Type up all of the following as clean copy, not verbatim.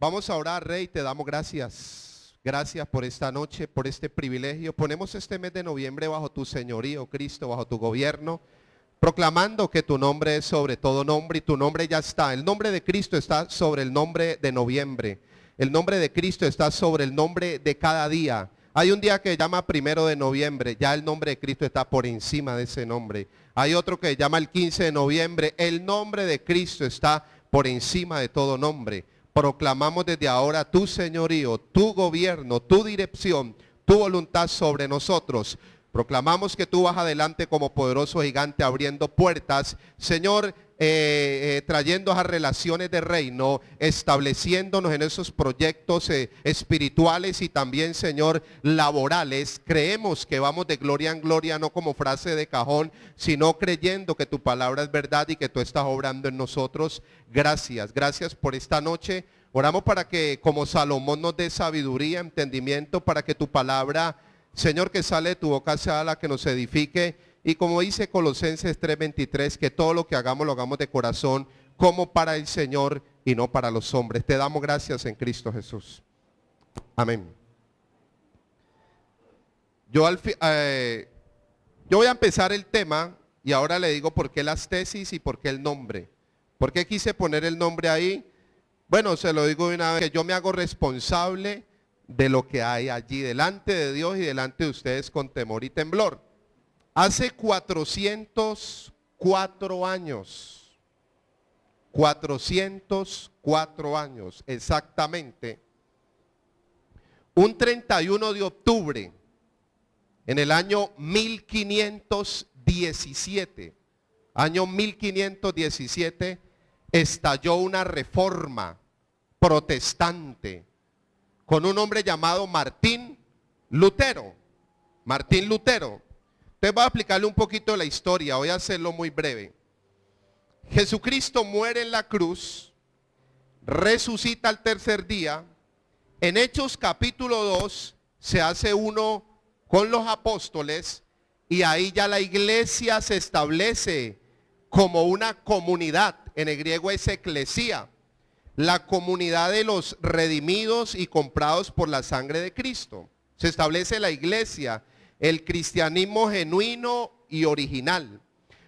Vamos a orar, Rey, te damos gracias. Gracias por esta noche, por este privilegio. Ponemos este mes de noviembre bajo tu señorío, Cristo, bajo tu gobierno, proclamando que tu nombre es sobre todo nombre y tu nombre ya está. El nombre de Cristo está sobre el nombre de noviembre. El nombre de Cristo está sobre el nombre de cada día. Hay un día que se llama 1 de noviembre, ya el nombre de Cristo está por encima de ese nombre. Hay otro que se llama el 15 de noviembre, el nombre de Cristo está por encima de todo nombre. Proclamamos desde ahora tu señorío, tu gobierno, tu dirección, tu voluntad sobre nosotros. Proclamamos que tú vas adelante como poderoso gigante abriendo puertas, Señor, trayendo a relaciones de reino, estableciéndonos en esos proyectos espirituales y también, Señor, laborales. Creemos que vamos de gloria en gloria, no como frase de cajón, sino creyendo que tu palabra es verdad y que tú estás obrando en nosotros. Gracias, gracias por esta noche. Oramos para que como Salomón nos dé sabiduría, entendimiento, para que tu palabra, Señor, que sale de tu boca sea la que nos edifique. Y como dice Colosenses 3:23, que todo lo que hagamos lo hagamos de corazón, como para el Señor y no para los hombres. Te damos gracias en Cristo Jesús. Amén. Yo voy a empezar el tema y ahora le digo por qué las tesis y por qué el nombre. ¿Por qué quise poner el nombre ahí? Bueno, se lo digo de una vez, que yo me hago responsable de lo que hay allí delante de Dios y delante de ustedes con temor y temblor. Hace 404 años exactamente, un 31 de octubre, en el año 1517, estalló una reforma protestante con un hombre llamado Martín Lutero. Entonces voy a explicarle un poquito la historia, voy a hacerlo muy breve. Jesucristo muere en la cruz, resucita al tercer día. En Hechos capítulo 2 se hace uno con los apóstoles y ahí ya la iglesia se establece como una comunidad. En el griego es eclesía, la comunidad de los redimidos y comprados por la sangre de Cristo. Se establece la iglesia, el cristianismo genuino y original.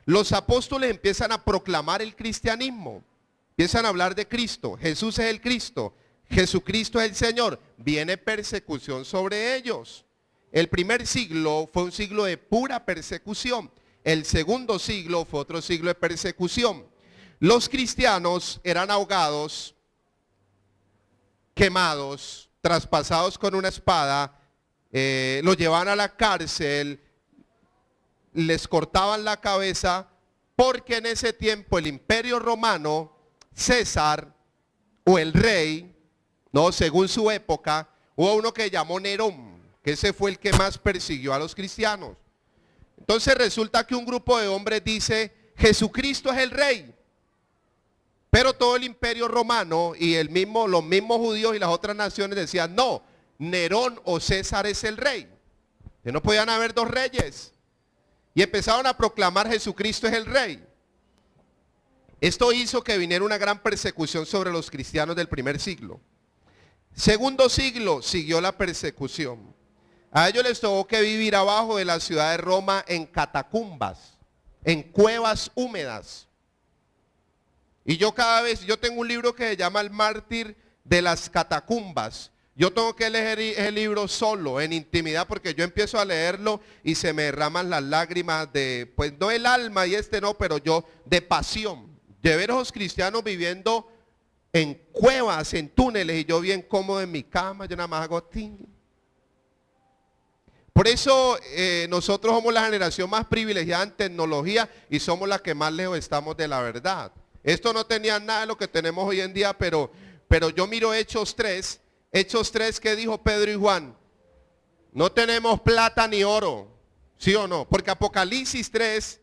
Los apóstoles empiezan a proclamar el cristianismo, empiezan a hablar de Cristo. Jesús es el Cristo, Jesucristo es el Señor. Viene persecución sobre ellos. El primer siglo fue un siglo de pura persecución. El segundo siglo fue otro siglo de persecución. Los cristianos eran ahogados, quemados, traspasados con una espada, los llevaban a la cárcel, les cortaban la cabeza, porque en ese tiempo el imperio romano, César o el rey, no, según su época, hubo uno que llamó Nerón, que ese fue el que más persiguió a los cristianos. Entonces resulta que un grupo de hombres dice, Jesucristo es el rey. Pero todo el imperio romano y los mismos judíos y las otras naciones decían, no, Nerón o César es el rey. Que no podían haber dos reyes. Y empezaron a proclamar Jesucristo es el rey. Esto hizo que viniera una gran persecución sobre los cristianos del primer siglo. Segundo siglo siguió la persecución. A ellos les tocó que vivir abajo de la ciudad de Roma en catacumbas, en cuevas húmedas. Y yo tengo un libro que se llama El mártir de las catacumbas. Yo tengo que leer el libro solo, en intimidad, porque yo empiezo a leerlo y se me derraman las lágrimas de, pues no el alma y no, pero yo de pasión. De ver a los cristianos viviendo en cuevas, en túneles, y yo bien cómodo en mi cama, yo nada más hago ting. Por eso nosotros somos la generación más privilegiada en tecnología y somos la que más lejos estamos de la verdad. Esto no tenía nada de lo que tenemos hoy en día, pero yo miro Hechos 3, ¿qué dijo Pedro y Juan? No tenemos plata ni oro, ¿sí o no? Porque Apocalipsis 3,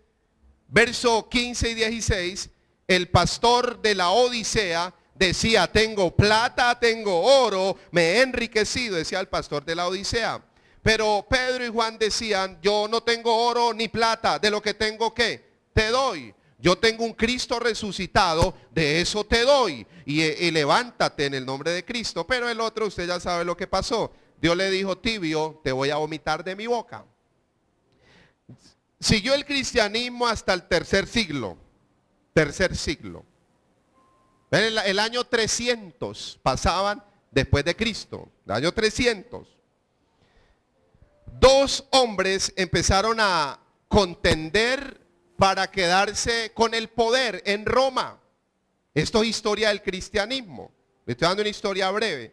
verso 15 y 16, el pastor de la Odisea decía, tengo plata, tengo oro, me he enriquecido, decía el pastor de la Odisea. Pero Pedro y Juan decían, yo no tengo oro ni plata, de lo que tengo, ¿qué? Te doy. Yo tengo un Cristo resucitado, de eso te doy. Y levántate en el nombre de Cristo. Pero el otro, usted ya sabe lo que pasó. Dios le dijo, tibio, te voy a vomitar de mi boca. Siguió el cristianismo hasta el tercer siglo. Tercer siglo. El año 300 pasaban después de Cristo. El año 300. Dos hombres empezaron a contender para quedarse con el poder en Roma. Esto es historia del cristianismo. Le estoy dando una historia breve.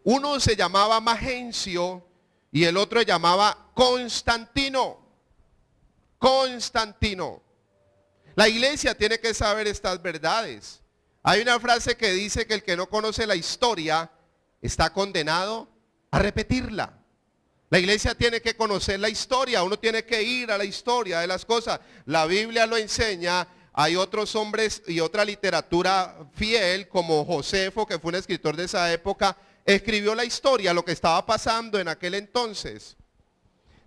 Uno se llamaba Magencio y el otro se llamaba Constantino. Constantino. La iglesia tiene que saber estas verdades. Hay una frase que dice que el que no conoce la historia está condenado a repetirla. La iglesia tiene que conocer la historia, uno tiene que ir a la historia de las cosas. La Biblia lo enseña, hay otros hombres y otra literatura fiel como Josefo, que fue un escritor de esa época, escribió la historia, lo que estaba pasando en aquel entonces.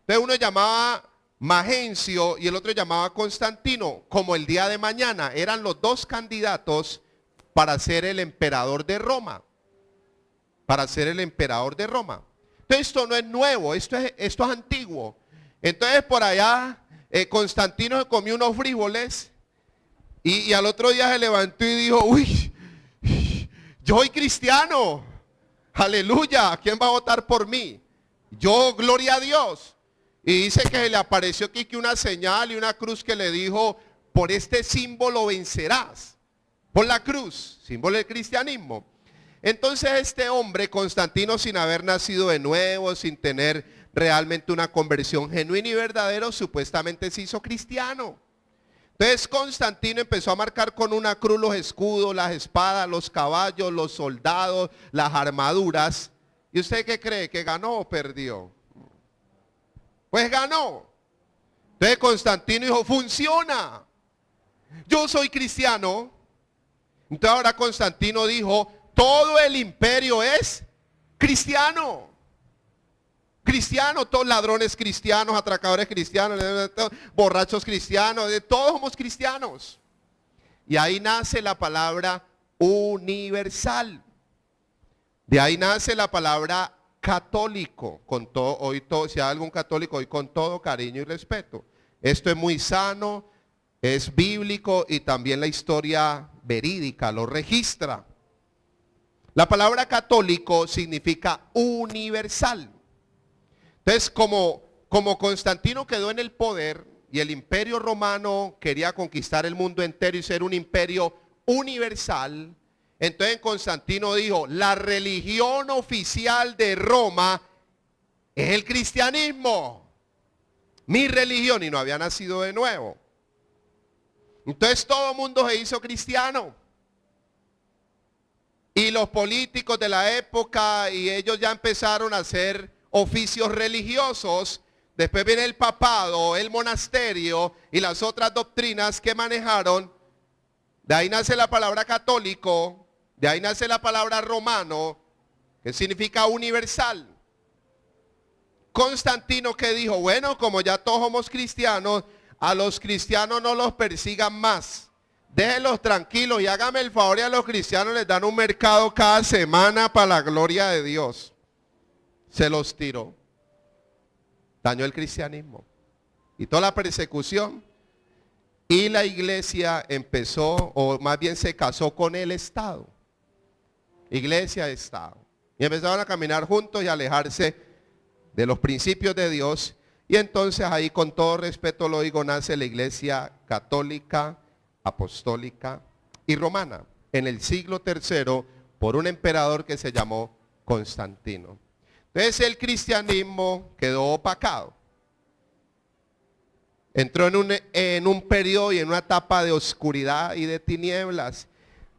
Entonces uno llamaba Magencio y el otro llamaba Constantino, como el día de mañana. Eran los dos candidatos para ser el emperador de Roma. Para ser el emperador de Roma. Entonces esto no es nuevo, esto es antiguo. Entonces por allá Constantino se comió unos frijoles y al otro día se levantó y dijo, uy, yo soy cristiano. Aleluya, ¿quién va a votar por mí? Yo, gloria a Dios. Y dice que le apareció aquí que una señal y una cruz que le dijo, por este símbolo vencerás. Por la cruz, símbolo del cristianismo. Entonces este hombre, Constantino, sin haber nacido de nuevo, sin tener realmente una conversión genuina y verdadera, supuestamente se hizo cristiano. Entonces Constantino empezó a marcar con una cruz los escudos, las espadas, los caballos, los soldados, las armaduras. ¿Y usted qué cree? ¿Que ganó o perdió? Pues ganó. Entonces Constantino dijo, funciona. Yo soy cristiano. Entonces ahora Constantino dijo, todo el imperio es cristiano. Cristiano, todos ladrones cristianos, atracadores cristianos, borrachos cristianos, todos somos cristianos. Y ahí nace la palabra universal. De ahí nace la palabra católico. Con todo, hoy todo, si hay algún católico, hoy con todo cariño y respeto. Esto es muy sano, es bíblico y también la historia verídica lo registra. La palabra católico significa universal. Entonces, como Constantino quedó en el poder y el imperio romano quería conquistar el mundo entero y ser un imperio universal, entonces Constantino dijo, la religión oficial de Roma es el cristianismo. Mi religión, y no había nacido de nuevo. Entonces todo el mundo se hizo cristiano. Y los políticos de la época y ellos ya empezaron a hacer oficios religiosos. Después viene el papado, el monasterio y las otras doctrinas que manejaron. De ahí nace la palabra católico, de ahí nace la palabra romano, que significa universal. Constantino que dijo, bueno, como ya todos somos cristianos, a los cristianos no los persigan más. Déjenlos tranquilos y hágame el favor y a los cristianos les dan un mercado cada semana para la gloria de Dios. Se los tiró. Dañó el cristianismo. Y toda la persecución. Y la iglesia empezó, o más bien se casó con el Estado. Iglesia, Estado. Y empezaron a caminar juntos y a alejarse de los principios de Dios. Y entonces ahí con todo respeto lo digo, nace la iglesia católica, apostólica y romana en el siglo III por un emperador que se llamó Constantino. Entonces el cristianismo quedó opacado. Entró en un periodo y en una etapa de oscuridad y de tinieblas.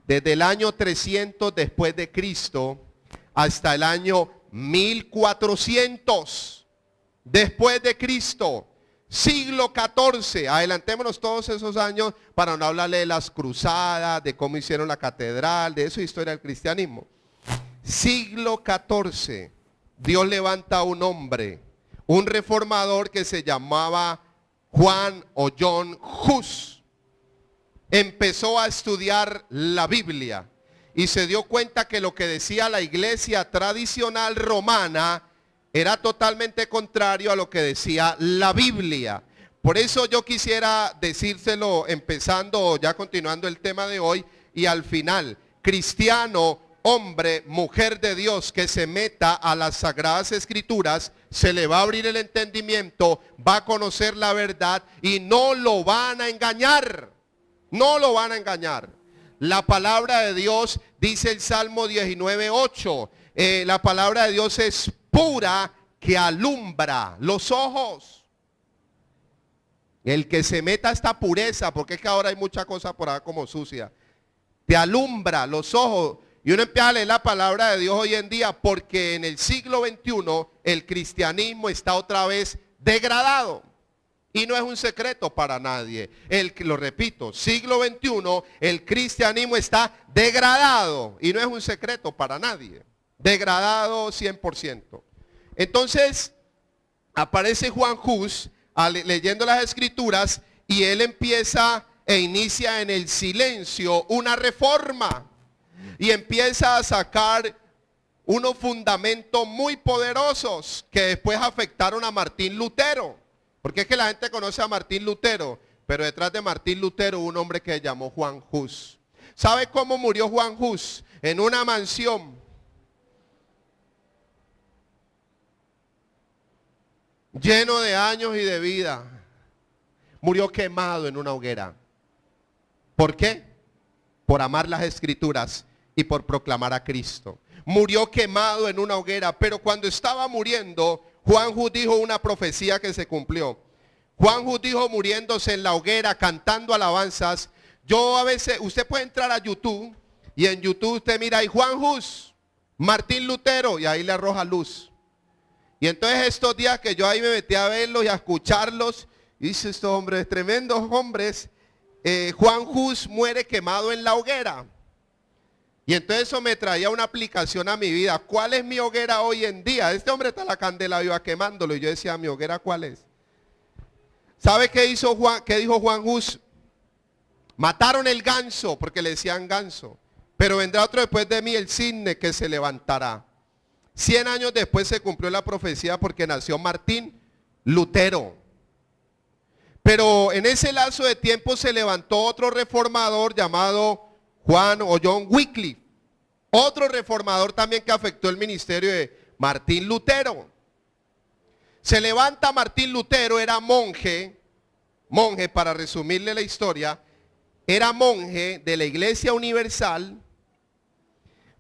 Desde el año 300 después de Cristo hasta el año 1400 después de Cristo. Siglo XIV, adelantémonos todos esos años para no hablarle de las cruzadas, de cómo hicieron la catedral, de eso historia del cristianismo. Siglo XIV, Dios levanta a un hombre, un reformador que se llamaba Juan o John Hus. empezó a estudiar la Biblia y se dio cuenta que lo que decía la iglesia tradicional romana era totalmente contrario a lo que decía la Biblia. Por eso yo quisiera decírselo empezando, ya continuando el tema de hoy, y al final: cristiano, hombre, mujer de Dios que se meta a las Sagradas Escrituras, se le va a abrir el entendimiento, va a conocer la verdad y no lo van a engañar. No lo van a engañar. La palabra de Dios, dice el Salmo 19:8, la palabra de Dios es pura, que alumbra los ojos. El que se meta a esta pureza, porque es que ahora hay mucha cosa por ahí como sucia, te alumbra los ojos. Y uno empieza a leer la palabra de Dios hoy en día, porque en el siglo XXI el cristianismo está otra vez degradado. Y no es un secreto para nadie. Lo repito, siglo XXI, el cristianismo está degradado. Y no es un secreto para nadie. Degradado 100%. Entonces, aparece Juan Hus leyendo las escrituras, y él empieza e inicia en el silencio una reforma. Y empieza a sacar unos fundamentos muy poderosos que después afectaron a Martín Lutero. Porque es que la gente conoce a Martín Lutero, pero detrás de Martín Lutero hubo un hombre que se llamó Juan Hus. ¿Sabe cómo murió Juan Hus? En una mansión. Lleno de años y de vida. Murió quemado en una hoguera. ¿Por qué? Por amar las escrituras y por proclamar a Cristo. Murió quemado en una hoguera, pero cuando estaba muriendo, Juan Hus dijo una profecía que se cumplió. Juan Hus dijo, muriéndose en la hoguera, cantando alabanzas. Yo a veces, usted puede entrar a YouTube, y en YouTube usted mira ahí Juan Hus, Martín Lutero, y ahí le arroja luz. Y entonces estos días que yo ahí me metí a verlos y a escucharlos, y dice, estos hombres, tremendos hombres, Juan Hus muere quemado en la hoguera. Y entonces eso me traía una aplicación a mi vida. ¿Cuál es mi hoguera hoy en día? Este hombre está la candela viva quemándolo, y yo decía, ¿mi hoguera cuál es? ¿Sabe qué hizo qué dijo Juan Hus? Mataron el ganso, porque le decían ganso. Pero vendrá otro después de mí, el cisne que se levantará. 100 años después se cumplió la profecía, porque nació Martín Lutero. Pero en ese lapso de tiempo se levantó otro reformador llamado Juan o John Wycliffe. Otro reformador también que afectó el ministerio de Martín Lutero. Se levanta Martín Lutero, era monje para resumirle la historia, era monje de la Iglesia Universal.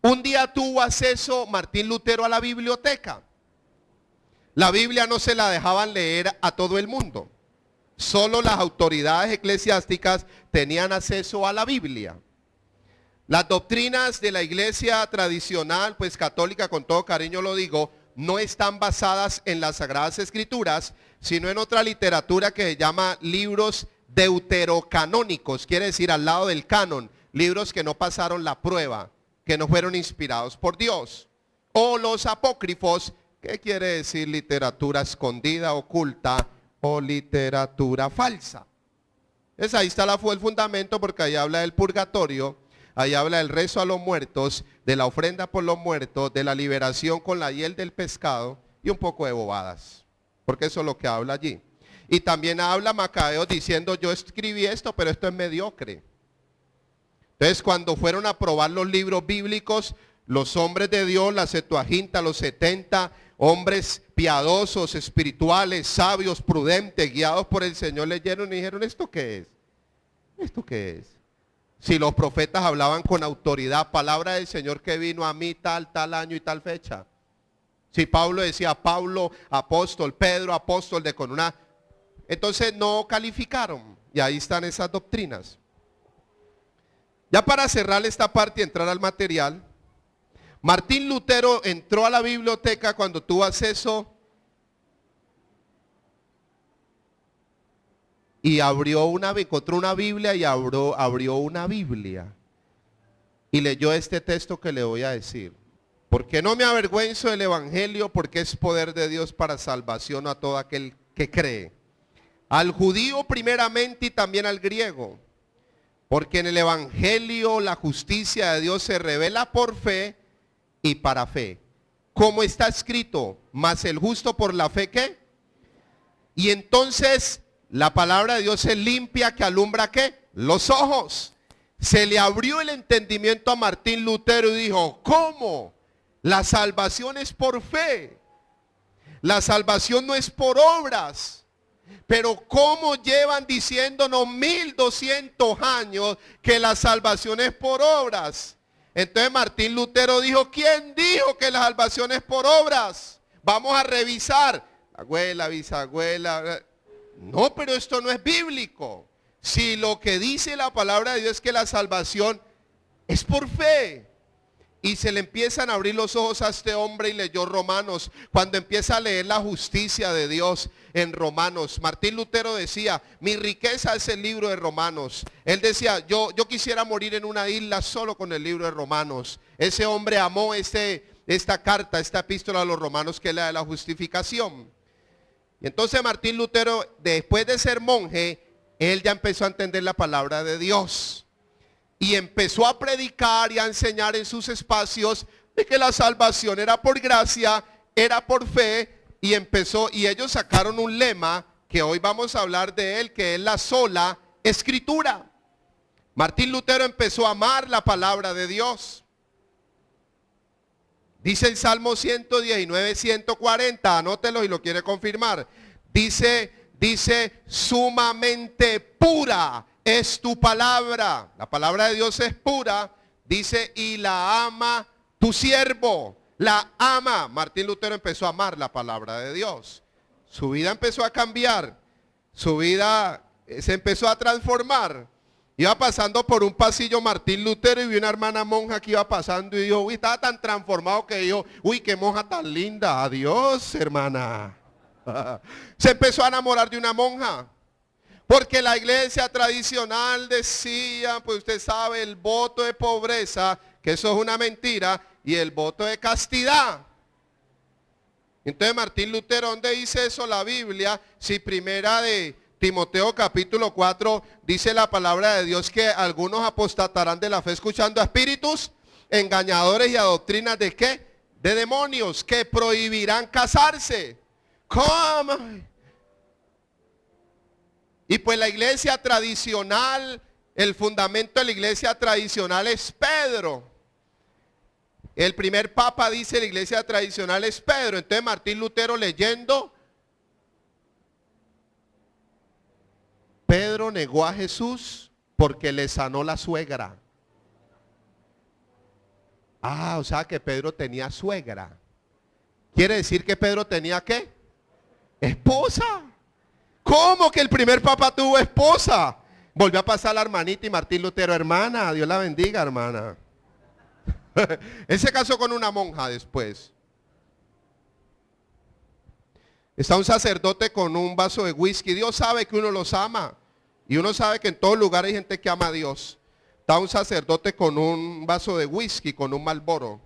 Un día tuvo acceso Martín Lutero a la biblioteca. La Biblia no se la dejaban leer a todo el mundo. Solo las autoridades eclesiásticas tenían acceso a la Biblia. Las doctrinas de la iglesia tradicional, pues católica, con todo cariño lo digo, no están basadas en las Sagradas Escrituras, sino en otra literatura que se llama libros deuterocanónicos, quiere decir al lado del canon, libros que no pasaron la prueba, que no fueron inspirados por Dios. O los apócrifos, que quiere decir literatura escondida, oculta, o literatura falsa. Entonces ahí está el fundamento, porque ahí habla del purgatorio, ahí habla del rezo a los muertos, de la ofrenda por los muertos, de la liberación con la hiel del pescado y un poco de bobadas, porque eso es lo que habla allí. Y también habla Macabeo diciendo, yo escribí esto, pero esto es mediocre. Entonces cuando fueron a probar los libros bíblicos, los hombres de Dios, la Septuaginta, los 70 hombres piadosos, espirituales, sabios, prudentes, guiados por el Señor, leyeron y dijeron, ¿esto qué es? ¿Esto qué es? Si los profetas hablaban con autoridad, palabra del Señor que vino a mí tal año y tal fecha. Si Pablo decía, Pablo apóstol, Pedro apóstol de con una... Entonces no calificaron, y ahí están esas doctrinas. Ya para cerrar esta parte y entrar al material, Martín Lutero entró a la biblioteca cuando tuvo acceso y encontró una Biblia y abrió una Biblia y leyó este texto que le voy a decir. Porque no me avergüenzo del evangelio, porque es poder de Dios para salvación a todo aquel que cree. Al judío primeramente y también al griego. Porque en el Evangelio la justicia de Dios se revela por fe y para fe. Como está escrito, mas el justo por la fe, ¿qué? Y entonces la palabra de Dios es limpia, que alumbra, ¿qué? Los ojos. Se le abrió el entendimiento a Martín Lutero y dijo, ¿cómo? La salvación es por fe. La salvación no es por obras. Pero ¿cómo llevan diciéndonos 1200 años que la salvación es por obras? Entonces Martín Lutero dijo, ¿quién dijo que la salvación es por obras? Vamos a revisar. Abuela, bisabuela. No, pero esto no es bíblico. Si lo que dice la palabra de Dios es que la salvación es por fe. Y se le empiezan a abrir los ojos a este hombre y leyó Romanos. Cuando empieza a leer la justicia de Dios en Romanos, Martín Lutero decía, mi riqueza es el libro de Romanos. Él decía, yo quisiera morir en una isla solo con el libro de Romanos. Ese hombre amó esta carta, esta epístola a los romanos, que es la de la justificación. Y entonces Martín Lutero, después de ser monje, él ya empezó a entender la palabra de Dios. Y empezó a predicar y a enseñar en sus espacios de que la salvación era por gracia, era por fe. Y ellos sacaron un lema que hoy vamos a hablar de él, que es la sola escritura. Martín Lutero empezó a amar la palabra de Dios. Dice el Salmo 119, 140, anótelo y lo quiere confirmar. Dice, sumamente pura es tu palabra. La palabra de Dios es pura. Dice, y la ama tu siervo. La ama. Martín Lutero empezó a amar la palabra de Dios. Su vida empezó a cambiar. Su vida se empezó a transformar. Iba pasando por un pasillo Martín Lutero y vi una hermana monja que iba pasando y dijo, uy, estaba tan transformado que yo, uy, qué monja tan linda. Adiós, hermana. Se empezó a enamorar de una monja. Porque la iglesia tradicional decía, pues usted sabe, el voto de pobreza, que eso es una mentira, y el voto de castidad. Entonces Martín Lutero, ¿dónde dice eso la Biblia? Si primera de Timoteo capítulo 4 dice la palabra de Dios que algunos apostatarán de la fe escuchando a espíritus engañadores y a doctrinas de ¿qué? De demonios, que prohibirán casarse. ¿Cómo? Y pues la iglesia tradicional, el fundamento de la iglesia tradicional es Pedro. El primer papa dice la iglesia tradicional es Pedro. Entonces Martín Lutero leyendo, Pedro negó a Jesús porque le sanó la suegra. Ah, o sea que Pedro tenía suegra. ¿Quiere decir que Pedro tenía qué? Esposa. ¿Cómo que el primer papa tuvo esposa? Volvió a pasar la hermanita y Martín Lutero, hermana, Dios la bendiga, hermana. Él se casó con una monja después. Está un sacerdote con un vaso de whisky. Dios sabe que uno los ama. Y uno sabe que en todo lugar hay gente que ama a Dios. Está un sacerdote con un vaso de whisky, con un Marlboro.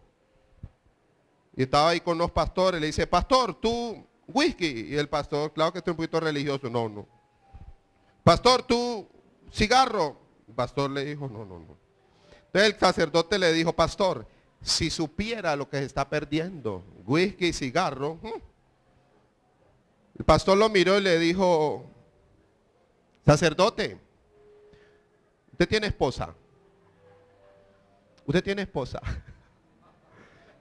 Y estaba ahí con los pastores. Le dice, pastor, tú, whisky. Y el pastor, claro que estoy un poquito religioso. No, no. Pastor, tú, cigarro. El pastor le dijo, no, no, no. Entonces el sacerdote le dijo, pastor, si supiera lo que se está perdiendo, whisky y cigarro. El pastor lo miró y le dijo, sacerdote, usted tiene esposa. Usted tiene esposa.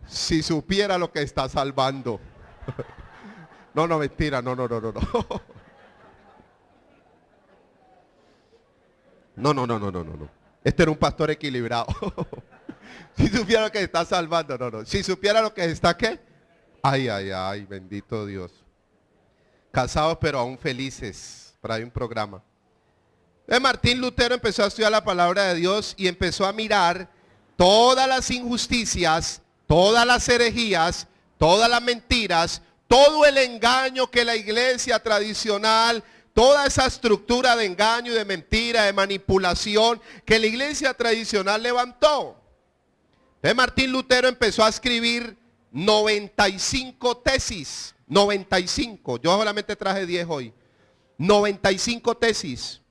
Si supiera lo que está salvando. No, no, mentira, no, no, no, no, no. No, no, no, no, no, no. Este era un pastor equilibrado. Si supiera lo que está salvando, no, no. Si supiera lo que está, ¿qué? Ay, ay, ay, bendito Dios. Casados pero aún felices. Para ahí un programa. Martín Lutero empezó a estudiar la palabra de Dios y empezó a mirar todas las injusticias, todas las herejías, todas las mentiras, todo el engaño que la iglesia tradicional, toda esa estructura de engaño y de mentira, de manipulación que la iglesia tradicional levantó. Entonces Martín Lutero empezó a escribir 95 tesis, 95, yo solamente traje 10 hoy, 95 tesis.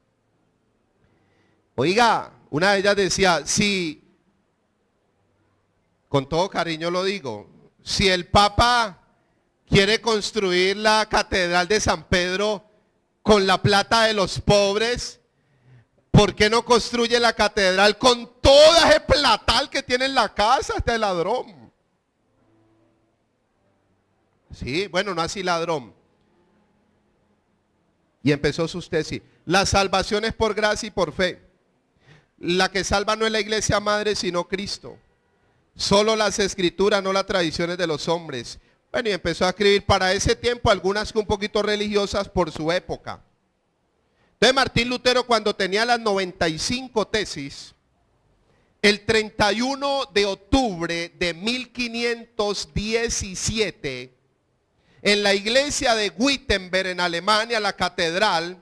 Oiga, una de ellas decía, si, con todo cariño lo digo, si el Papa quiere construir la Catedral de San Pedro con la plata de los pobres, ¿por qué no construye la catedral con todo ese platal que tiene en la casa este ladrón? Sí, bueno, no así ladrón. Y empezó sus tesis. La salvación es por gracia y por fe. La que salva no es la iglesia madre, sino Cristo. Solo las escrituras, no las tradiciones de los hombres. Bueno, y empezó a escribir para ese tiempo algunas un poquito religiosas por su época. Entonces Martín Lutero, cuando tenía las 95 tesis, el 31 de octubre de 1517, en la iglesia de Wittenberg en Alemania, la catedral,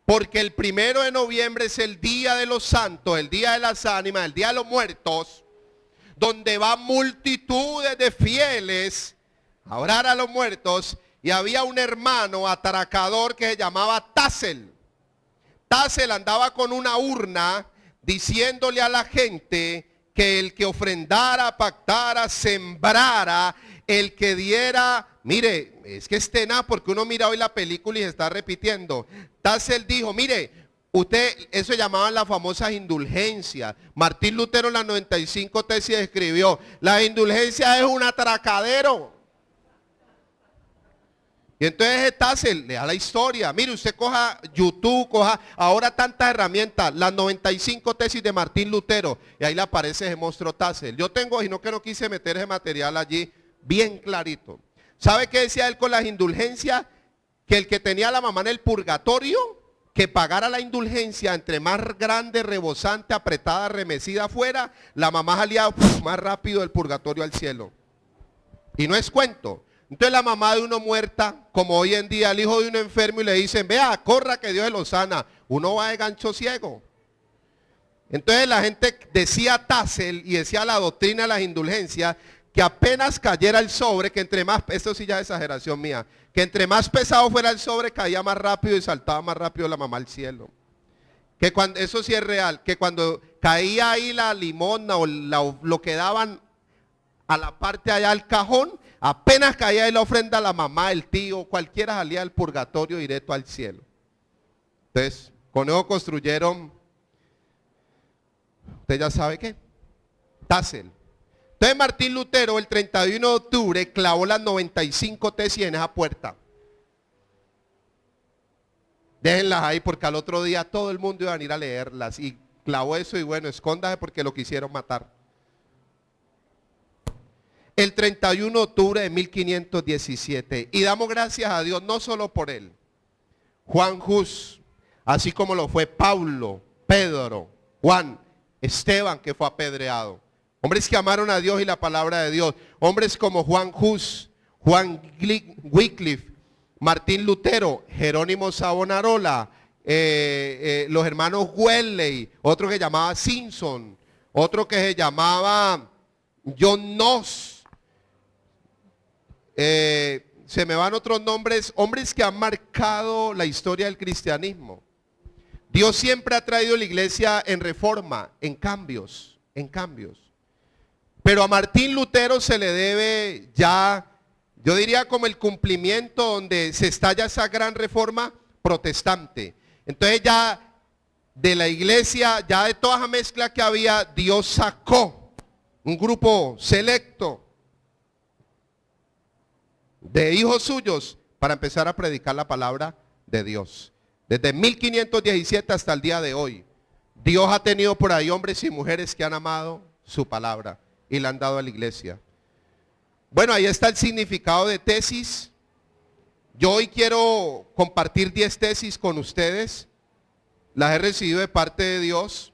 porque el 1 de noviembre es el día de los santos, el día de las ánimas, el día de los muertos, donde van multitudes de fieles a orar a los muertos, y había un hermano atracador que se llamaba Tassel. Tassel andaba con una urna diciéndole a la gente que el que ofrendara, pactara, sembrara, el que diera, mire, es que es tenaz porque uno mira hoy la película y se está repitiendo. Tassel dijo, mire, usted, eso llamaban las famosas indulgencias. Martín Lutero en las 95 tesis escribió, la indulgencia es un atracadero. Y entonces Tassel le da la historia. Mire, usted coja YouTube, coja ahora tantas herramientas, las 95 tesis de Martín Lutero, y ahí le aparece ese monstruo Tassel. Yo tengo, y no que no quise meter ese material allí, bien clarito. ¿Sabe qué decía él con las indulgencias? Que el que tenía a la mamá en el purgatorio, que pagara la indulgencia, entre más grande, rebosante, apretada, remecida fuera, la mamá salía más rápido del purgatorio al cielo. Y no es cuento. Entonces la mamá de uno muerta, como hoy en día el hijo de uno enfermo y le dicen, vea, corra que Dios se lo sana, uno va de gancho ciego. Entonces la gente decía Tassel y decía la doctrina de las indulgencias, que apenas cayera el sobre, que entre más, esto sí ya es exageración mía, que entre más pesado fuera el sobre, caía más rápido y saltaba más rápido la mamá al cielo. Que cuando, eso sí es real, que cuando caía ahí la limosna o lo que daban a la parte allá del cajón, apenas caía ahí la ofrenda, la mamá, el tío, cualquiera salía del purgatorio directo al cielo. Entonces, con eso construyeron, usted ya sabe qué, Tassel. Entonces Martín Lutero el 31 de octubre clavó las 95 tesis en esa puerta. Déjenlas ahí porque al otro día todo el mundo iba a ir a leerlas. Y clavó eso y bueno, escóndase porque lo quisieron matar. El 31 de octubre de 1517. Y damos gracias a Dios no solo por él. Juan Hus, así como lo fue Pablo, Pedro, Juan, Esteban que fue apedreado. Hombres que amaron a Dios y la palabra de Dios. Hombres como Juan Hus, Juan Wycliffe, Martín Lutero, Jerónimo Savonarola, los hermanos Wesley, otro que llamaba Simpson, otro que se llamaba John Knox. Se me van otros nombres, hombres que han marcado la historia del cristianismo. Dios siempre ha traído la iglesia en reforma, en cambios, en cambios. Pero a Martín Lutero se le debe ya, yo diría como el cumplimiento donde se estalla esa gran reforma protestante. Entonces ya de la iglesia, ya de toda esa mezcla que había, Dios sacó un grupo selecto de hijos suyos para empezar a predicar la palabra de Dios. Desde 1517 hasta el día de hoy, Dios ha tenido por ahí hombres y mujeres que han amado su palabra y la han dado a la iglesia. Bueno, ahí está el significado de tesis. Yo hoy quiero compartir 10 tesis con ustedes. Las he recibido de parte de Dios.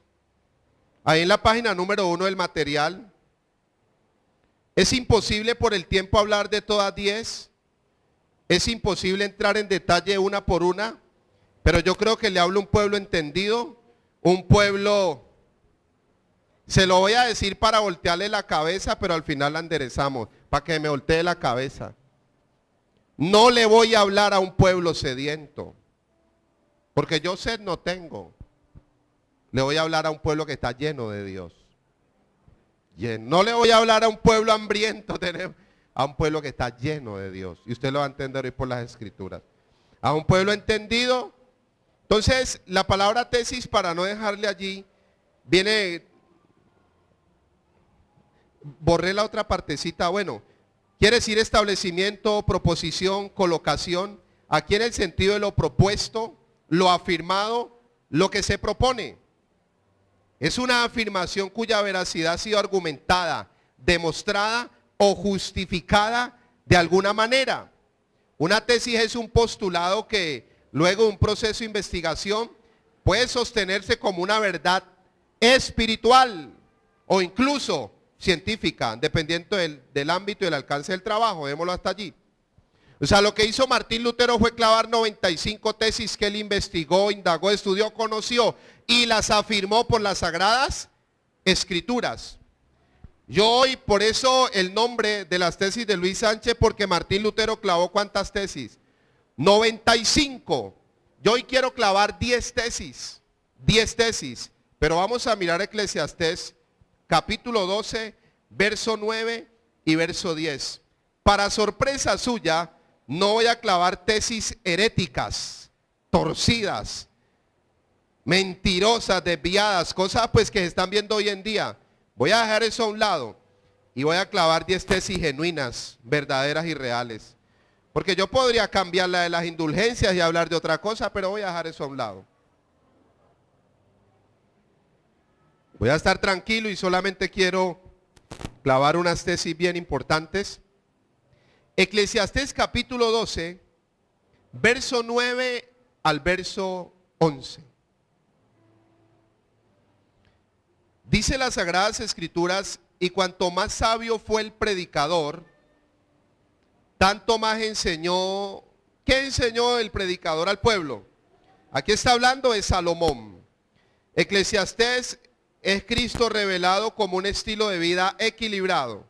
Ahí en la página número 1 del material. Es imposible por el tiempo hablar de todas 10. Es imposible entrar en detalle una por una. Pero yo creo que le hablo a un pueblo entendido. Un pueblo, se lo voy a decir para voltearle la cabeza, pero al final la enderezamos, para que me voltee la cabeza. No le voy a hablar a un pueblo sediento, porque yo sed no tengo. Le voy a hablar a un pueblo que está lleno de Dios. No le voy a hablar a un pueblo hambriento, a un pueblo que está lleno de Dios. Y usted lo va a entender hoy por las escrituras. A un pueblo entendido. Entonces, la palabra tesis, para no dejarle allí, viene, borré la otra partecita, bueno, quiere decir establecimiento, proposición, colocación, aquí en el sentido de lo propuesto, lo afirmado, lo que se propone. Es una afirmación cuya veracidad ha sido argumentada, demostrada o justificada de alguna manera. Una tesis es un postulado que luego de un proceso de investigación puede sostenerse como una verdad espiritual o incluso científica, dependiendo del ámbito y del alcance del trabajo. Démoslo hasta allí. O sea, lo que hizo Martín Lutero fue clavar 95 tesis que él investigó, indagó, estudió, conoció y las afirmó por las sagradas escrituras. Yo hoy, por eso el nombre de las tesis de Luis Sánchez, porque Martín Lutero clavó ¿cuántas tesis? 95. Yo hoy quiero clavar 10 tesis, pero vamos a mirar Eclesiastés capítulo 12, verso 9 y verso 10. Para sorpresa suya, no voy a clavar tesis heréticas, torcidas, mentirosas, desviadas, cosas pues que se están viendo hoy en día. Voy a dejar eso a un lado y voy a clavar 10 tesis genuinas, verdaderas y reales. Porque yo podría cambiar la de las indulgencias y hablar de otra cosa, pero voy a dejar eso a un lado. Voy a estar tranquilo y solamente quiero clavar unas tesis bien importantes. Eclesiastés capítulo 12, verso 9 al verso 11. Dice las Sagradas Escrituras, y cuanto más sabio fue el predicador, tanto más enseñó. ¿Qué enseñó el predicador al pueblo? Aquí está hablando de Salomón. Eclesiastés es Cristo revelado como un estilo de vida equilibrado.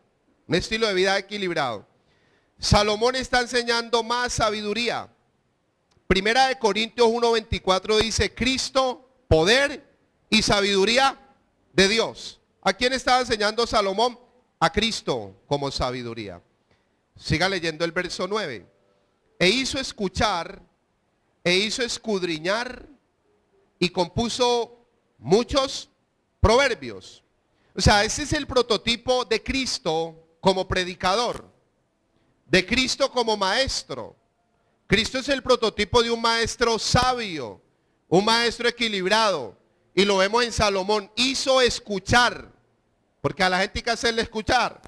Un estilo de vida equilibrado. Salomón está enseñando más sabiduría. Primera de Corintios 1:24 dice, Cristo, poder y sabiduría de Dios. ¿A quién estaba enseñando Salomón? A Cristo como sabiduría. Siga leyendo el verso 9. E hizo escuchar, e hizo escudriñar, y compuso muchos proverbios. O sea, ese es el prototipo de Cristo como predicador, de Cristo como maestro. Cristo es el prototipo de un maestro sabio, un maestro equilibrado. Y lo vemos en Salomón. Hizo escuchar, porque a la gente hay que hacerle escuchar,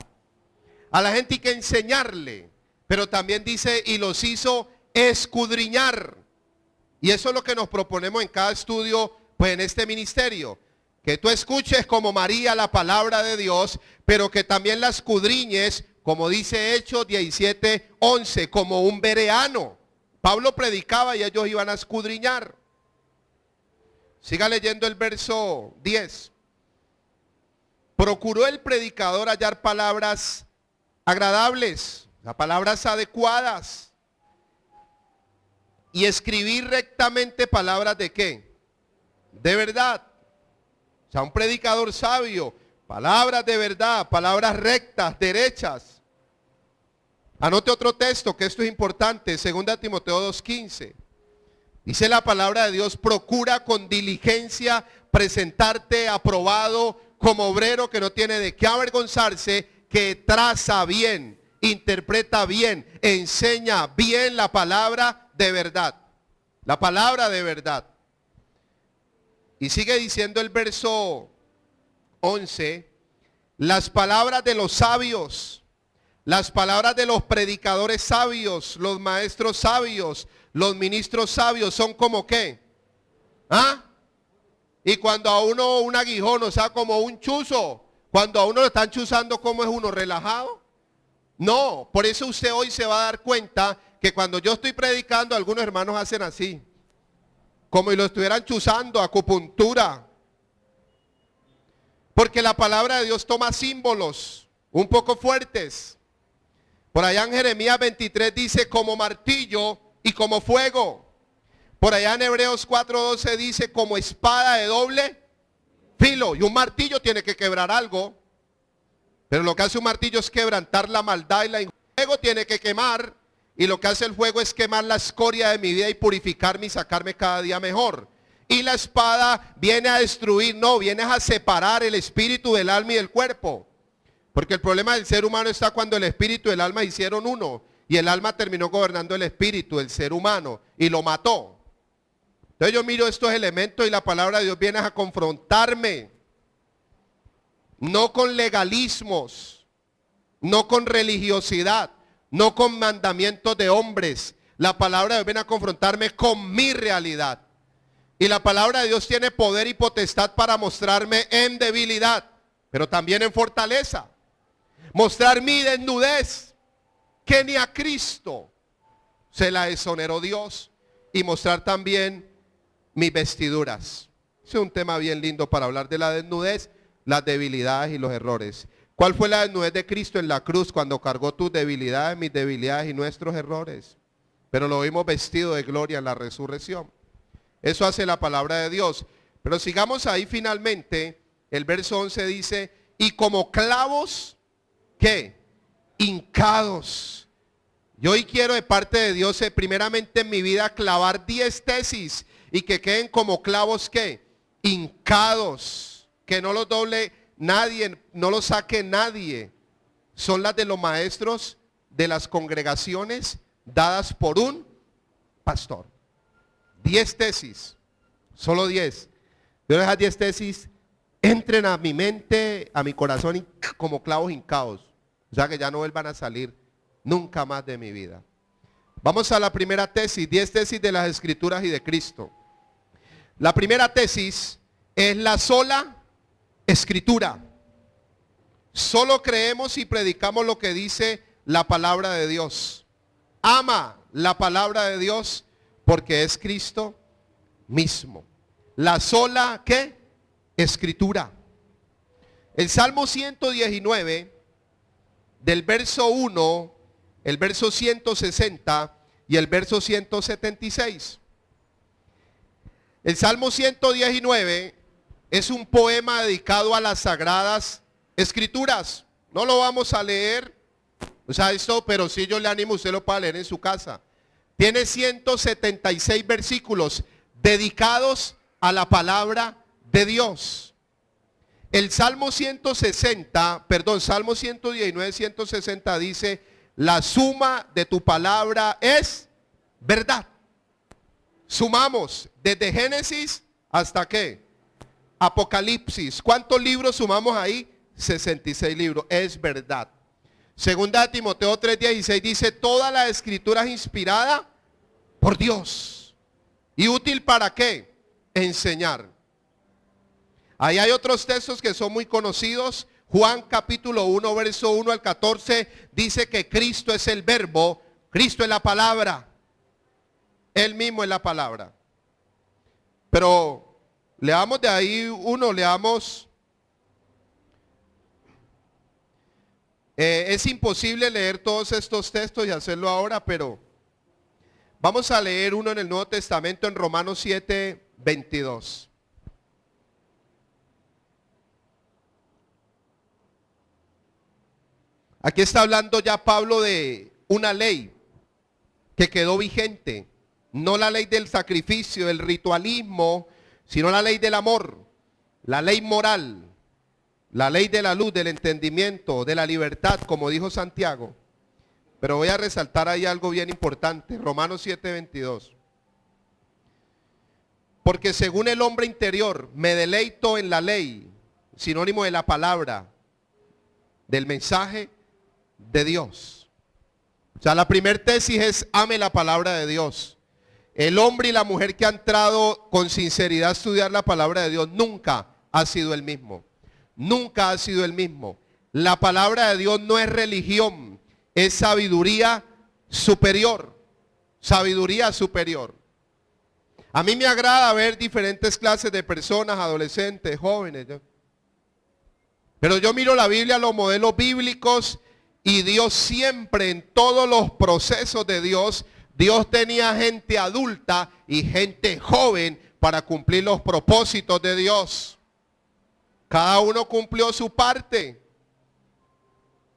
a la gente hay que enseñarle, pero también dice, y los hizo escudriñar. Y eso es lo que nos proponemos en cada estudio, pues en este ministerio. Que tú escuches como María la palabra de Dios, pero que también la escudriñes, como dice Hechos 17:11, como un bereano. Pablo predicaba y ellos iban a escudriñar. Siga leyendo el verso 10. Procuró el predicador hallar palabras agradables, las palabras adecuadas, y escribir rectamente palabras de ¿qué? De verdad. O sea, un predicador sabio, palabras de verdad, palabras rectas, derechas. Anote otro texto, que esto es importante, 2 Timoteo 2:15. Dice la palabra de Dios, procura con diligencia presentarte aprobado como obrero que no tiene de qué avergonzarse, que traza bien, interpreta bien, enseña bien la palabra de verdad. La palabra de verdad. Y sigue diciendo el verso 11, las palabras de los sabios, las palabras de los predicadores sabios, los maestros sabios, los ministros sabios son como ¿qué? ¿Ah? Y cuando a uno un aguijón, o sea, como un chuzo, cuando a uno lo están chuzando, ¿cómo es uno? ¿Relajado? No, por eso usted hoy se va a dar cuenta que cuando yo estoy predicando, algunos hermanos hacen así, como si lo estuvieran chuzando, acupuntura. Porque la palabra de Dios toma símbolos un poco fuertes. Por allá en Jeremías 23 dice como martillo y como fuego. Por allá en Hebreos 4:12 dice como espada de doble filo, y un martillo tiene que quebrar algo. Pero lo que hace un martillo es quebrantar la maldad y el fuego tiene que quemar. Y lo que hace el fuego es quemar la escoria de mi vida y purificarme y sacarme cada día mejor. Y la espada viene a destruir, no, viene a separar el espíritu del alma y del cuerpo. Porque el problema del ser humano está cuando el espíritu y el alma hicieron uno. Y el alma terminó gobernando el espíritu, el ser humano, y lo mató. Entonces yo miro estos elementos y la palabra de Dios viene a confrontarme. No con legalismos, no con religiosidad, no con mandamientos de hombres. La palabra de Dios viene a confrontarme con mi realidad. Y la palabra de Dios tiene poder y potestad para mostrarme en debilidad, pero también en fortaleza. Mostrar mi desnudez, que ni a Cristo se la exoneró Dios. Y mostrar también mis vestiduras. Es un tema bien lindo para hablar de la desnudez, las debilidades y los errores. ¿Cuál fue la desnudez de Cristo en la cruz cuando cargó tus debilidades, mis debilidades y nuestros errores? Pero lo vimos vestido de gloria en la resurrección. Eso hace la palabra de Dios. Pero sigamos ahí finalmente. El verso 11 dice, y como clavos, ¿qué? Hincados. Yo hoy quiero de parte de Dios, primeramente en mi vida, clavar 10 tesis y que queden como clavos, ¿qué? Hincados. Que no los doble nadie, no los saque nadie. Son las de los maestros de las congregaciones dadas por un pastor. 10 tesis, solo 10. Pero esas 10 tesis entren a mi mente, a mi corazón como clavos hincados. O sea que ya no vuelvan a salir nunca más de mi vida. Vamos a la primera tesis, 10 tesis de las Escrituras y de Cristo. La primera tesis es la sola Escritura. Solo creemos y predicamos lo que dice la palabra de Dios. Ama la palabra de Dios porque es Cristo mismo. La sola, ¿qué? Escritura. El Salmo 119, del verso 1, el verso 160 y el verso 176. El Salmo 119 es un poema dedicado a las sagradas escrituras. No lo vamos a leer, o sea, esto, pero si yo le animo, usted lo puede leer en su casa. Tiene 176 versículos dedicados a la palabra de Dios. El Salmo 119, 160 dice, la suma de tu palabra es verdad. Sumamos desde Génesis hasta ¿qué? Apocalipsis. ¿Cuántos libros sumamos ahí? 66 libros. Es verdad. Segunda de Timoteo 3:16 dice, toda la escritura es inspirada por Dios. ¿Y útil para qué? Enseñar. Ahí hay otros textos que son muy conocidos. Juan capítulo 1, verso 1 al 14 dice que Cristo es el verbo, Cristo es la palabra. Él mismo es la palabra. Pero leamos de ahí uno, leamos. Es imposible leer todos estos textos y hacerlo ahora, pero vamos a leer uno en el Nuevo Testamento en Romanos 7:22. Aquí está hablando ya Pablo de una ley que quedó vigente. No la ley del sacrificio, del ritualismo, sino la ley del amor, la ley moral, la ley de la luz, del entendimiento, de la libertad, como dijo Santiago. Pero voy a resaltar ahí algo bien importante, Romanos 7:22. Porque según el hombre interior me deleito en la ley, sinónimo de la palabra, del mensaje de Dios. O sea, la primera tesis es ame la palabra de Dios. El hombre y la mujer que ha entrado con sinceridad a estudiar la palabra de Dios nunca ha sido el mismo. Nunca ha sido el mismo. La palabra de Dios no es religión, es sabiduría superior. Sabiduría superior. A mí me agrada ver diferentes clases de personas, adolescentes, jóvenes. Pero yo miro la Biblia, los modelos bíblicos, y Dios siempre en todos los procesos de Dios, Dios tenía gente adulta y gente joven para cumplir los propósitos de Dios. Cada uno cumplió su parte.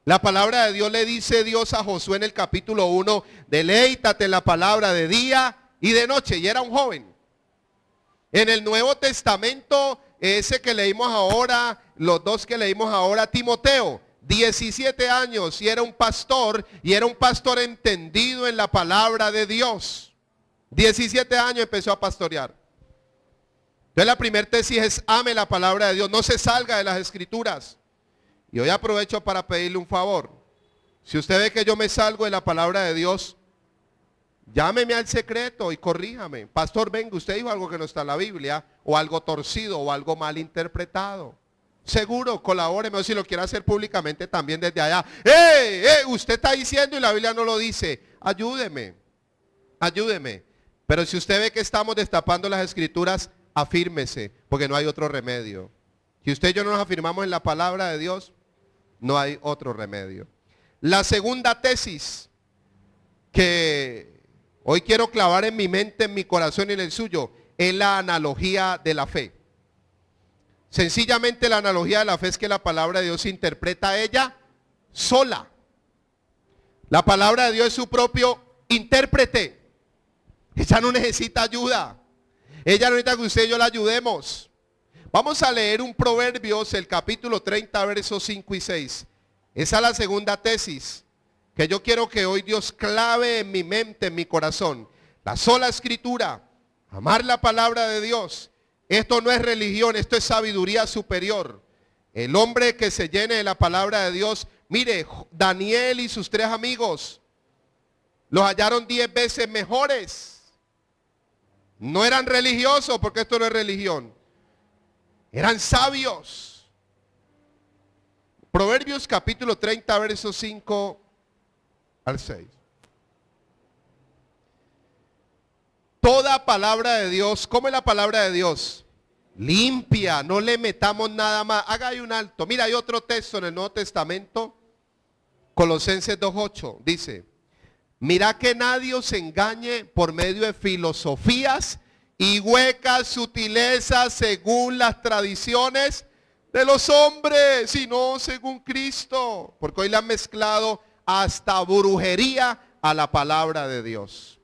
La palabra de Dios le dice Dios a Josué en el capítulo 1, deleítate en la palabra de día y de noche. Y era un joven. En el Nuevo Testamento, ese que leímos ahora, los dos que leímos ahora, Timoteo, 17 años y era un pastor entendido en la palabra de Dios. 17 años empezó a pastorear. Entonces la primera tesis es ame la palabra de Dios, no se salga de las escrituras. Y hoy aprovecho para pedirle un favor. Si usted ve que yo me salgo de la palabra de Dios, llámeme al secreto y corríjame. Pastor, venga, usted dijo algo que no está en la Biblia, o algo torcido, o algo mal interpretado. Seguro, colabóreme, o si lo quiere hacer públicamente también desde allá. Usted está diciendo y la Biblia no lo dice. Ayúdeme, ayúdeme. Pero si usted ve que estamos destapando las escrituras, afírmese, porque no hay otro remedio. Si usted y yo no nos afirmamos en la palabra de Dios, no hay otro remedio. La segunda tesis que hoy quiero clavar en mi mente, en mi corazón y en el suyo, es la analogía de la fe. Sencillamente la analogía de la fe es que la palabra de Dios se interpreta ella sola. La palabra de Dios es su propio intérprete. Ella no necesita ayuda. Ella no necesita que usted y yo la ayudemos. Vamos a leer un Proverbios, el capítulo 30, versos 5 y 6. Esa es la segunda tesis que yo quiero que hoy Dios clave en mi mente, en mi corazón. La sola escritura, amar la palabra de Dios. Esto no es religión, esto es sabiduría superior. El hombre que se llene de la palabra de Dios, mire, Daniel y sus 3 amigos los hallaron 10 veces mejores. No eran religiosos, porque esto no es religión. Eran sabios. Proverbios capítulo 30, versos 5 al 6. Toda palabra de Dios, ¿cómo es la palabra de Dios? Limpia, no le metamos nada más. Haga ahí un alto. Mira, hay otro texto en el Nuevo Testamento, Colosenses 2:8, dice: mira que nadie os engañe por medio de filosofías y huecas sutilezas según las tradiciones de los hombres, sino según Cristo. Porque hoy le han mezclado hasta brujería a la palabra de Dios.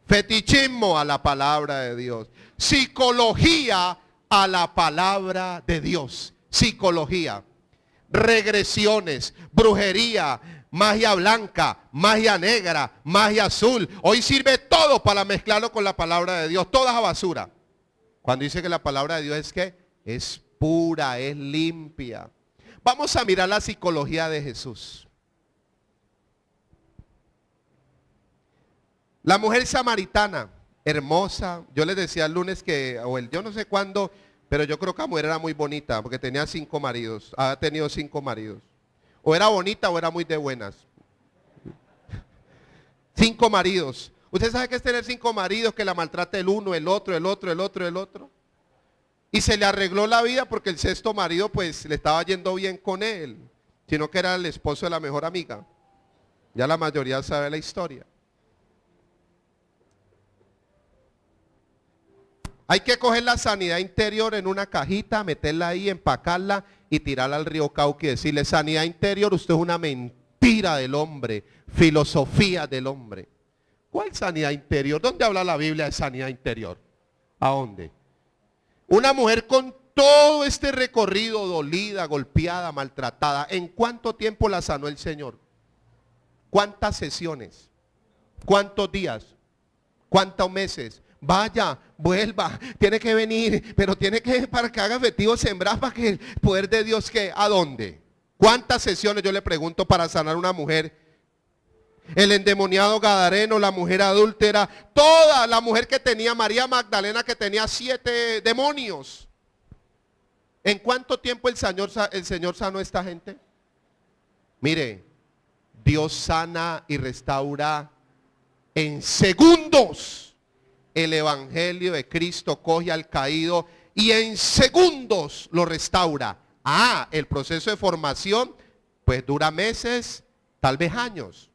Fetichismo a la palabra de Dios. Psicología a la palabra de Dios. Psicología. Regresiones, brujería, magia blanca, magia negra, magia azul. Hoy sirve todo para mezclarlo con la palabra de Dios. Toda esa basura. Cuando dice que la palabra de Dios es que es pura, es limpia. Vamos a mirar la psicología de Jesús. La mujer samaritana, hermosa. Yo les decía el lunes que, yo no sé cuándo, pero yo creo que la mujer era muy bonita porque tenía 5 maridos. Ha tenido 5 maridos. O era bonita o era muy de buenas. 5 maridos. ¿Usted sabe qué es tener 5 maridos que la maltrata el uno, el otro, el otro, el otro, el otro? Y se le arregló la vida porque el 6.º marido pues le estaba yendo bien con él. Sino que era el esposo de la mejor amiga. Ya la mayoría sabe la historia. Hay que coger la sanidad interior en una cajita, meterla ahí, empacarla y tirarla al río Cauca y decirle: sanidad interior, usted es una mentira del hombre, filosofía del hombre. ¿Cuál sanidad interior? ¿Dónde habla la Biblia de sanidad interior? ¿A dónde? Una mujer con todo este recorrido, dolida, golpeada, maltratada, ¿en cuánto tiempo la sanó el Señor? ¿Cuántas sesiones? ¿Cuántos días? ¿Cuántos meses? Vaya, vuelva, tiene que venir, pero tiene que, para que haga efectivo sembrar, para que el poder de Dios, que ¿a dónde? ¿Cuántas sesiones, yo le pregunto, para sanar una mujer? El endemoniado gadareno, la mujer adúltera, toda la mujer que tenía, María Magdalena, que tenía 7 demonios. ¿En cuánto tiempo el Señor sanó a esta gente? Mire, Dios sana y restaura en segundos. El evangelio de Cristo coge al caído y en segundos lo restaura. El proceso de formación pues dura meses, tal vez años.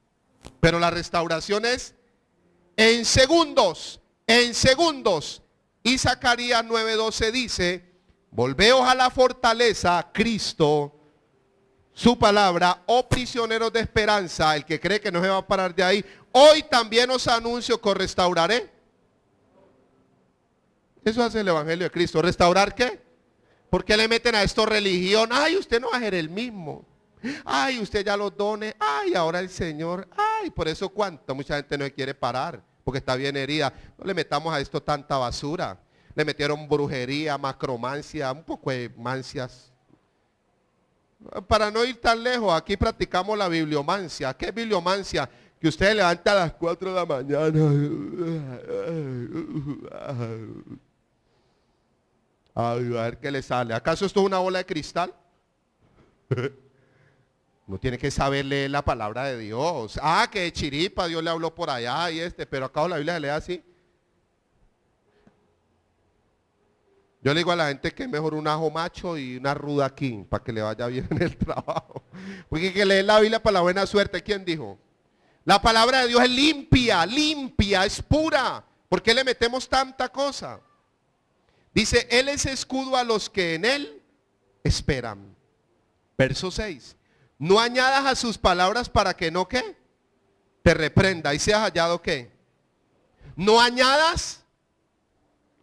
Pero la restauración es en segundos, en segundos. Y Zacarías 9:12 dice: Volveos a la fortaleza, Cristo, su palabra, oh prisioneros de esperanza, el que cree que no se va a parar de ahí, hoy también os anuncio que os restauraré. Eso hace el Evangelio de Cristo. ¿Restaurar qué? ¿Por qué le meten a esto religión? Ay, usted no va a ser el mismo. Ay, usted ya los dones. Ay, ahora el Señor. Ay, por eso cuánto. Mucha gente no quiere parar porque está bien herida. No le metamos a esto tanta basura. Le metieron brujería, macromancia, un poco de mancias. Para no ir tan lejos, aquí practicamos la bibliomancia. ¿Qué es bibliomancia? Que usted se levanta a las 4 de la mañana. Ay, a ver qué le sale. ¿Acaso esto es una bola de cristal? No tiene que saber leer la palabra de Dios. Ah, que de chiripa Dios le habló por allá y pero acá la Biblia se lee así. Yo le digo a la gente que es mejor un ajo macho y una ruda aquí, para que le vaya bien en el trabajo. Porque hay que leer la Biblia para la buena suerte. ¿Quién dijo? La palabra de Dios es limpia, limpia, es pura. ¿Por qué le metemos tanta cosa? Dice, Él es escudo a los que en Él esperan. Verso 6. No añadas a sus palabras para que no, ¿qué? Te reprenda y seas hallado, ¿qué? No añadas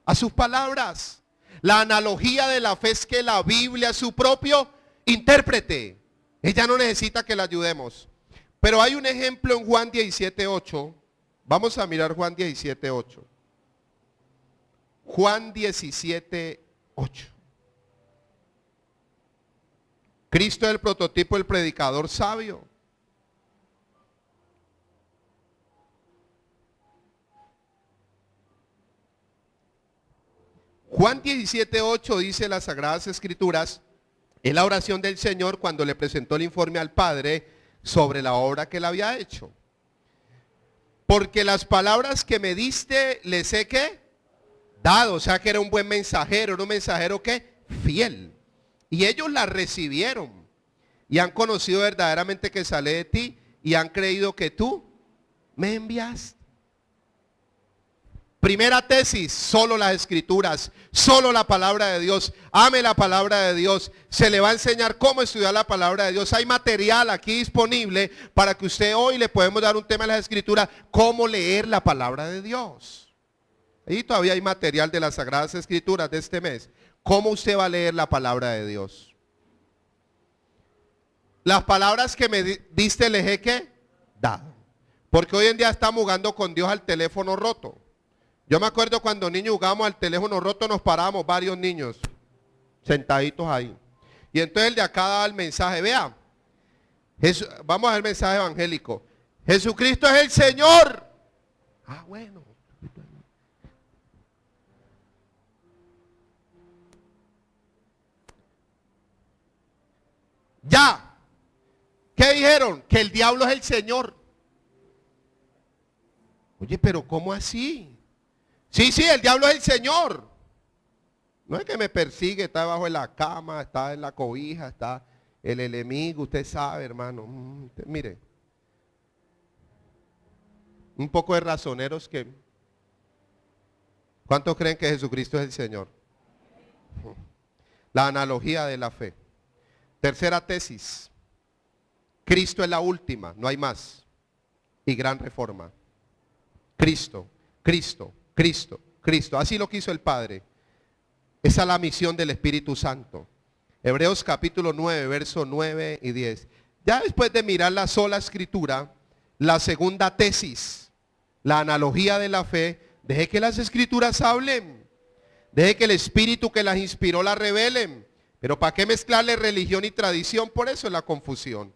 a sus palabras. La analogía de la fe es que la Biblia es su propio intérprete. Ella no necesita que la ayudemos. Pero hay un ejemplo en Juan 17:8. Vamos a mirar Juan 17:8. Juan 17:8. Cristo es el prototipo del predicador sabio. Juan 17:8 dice las Sagradas Escrituras, es la oración del Señor cuando le presentó el informe al Padre sobre la obra que él había hecho. Porque las palabras que me diste, les he ¿qué? Dado, o sea que era un buen mensajero, era un mensajero ¿qué? Fiel. Y ellos la recibieron y han conocido verdaderamente que sale de ti y han creído que tú me enviaste. Primera tesis, solo las escrituras, solo la palabra de Dios. Ame la palabra de Dios. Se le va a enseñar cómo estudiar la palabra de Dios. Hay material aquí disponible para que usted hoy le podemos dar un tema de las escrituras, cómo leer la palabra de Dios. Y todavía hay material de las Sagradas Escrituras de este mes. ¿Cómo usted va a leer la palabra de Dios? Las palabras que me diste les he ¿qué? Dado. Porque hoy en día estamos jugando con Dios al teléfono roto. Yo me acuerdo cuando niños jugábamos al teléfono roto, nos parábamos varios niños sentaditos ahí. Y entonces el de acá daba el mensaje, vea, vamos a ver el mensaje evangélico. Jesucristo es el Señor. Ah, bueno. Ya. ¿Qué dijeron? Que el diablo es el Señor. Oye, pero ¿cómo así? Sí, el diablo es el Señor. No es que me persigue, está debajo de la cama, está en la cobija, está el enemigo, usted sabe, hermano. Mire, un poco de razoneros que... ¿Cuántos creen que Jesucristo es el Señor? La analogía de la fe. Tercera tesis. Cristo es la última, no hay más. Y gran reforma. Cristo, Cristo. Cristo, Cristo, así lo quiso el Padre. Esa es la misión del Espíritu Santo. Hebreos capítulo 9, versos 9 y 10. Ya después de mirar la sola escritura, la segunda tesis, la analogía de la fe, deje que las escrituras hablen. Deje que el Espíritu que las inspiró las revelen. Pero ¿para qué mezclarle religión y tradición? Por eso es la confusión.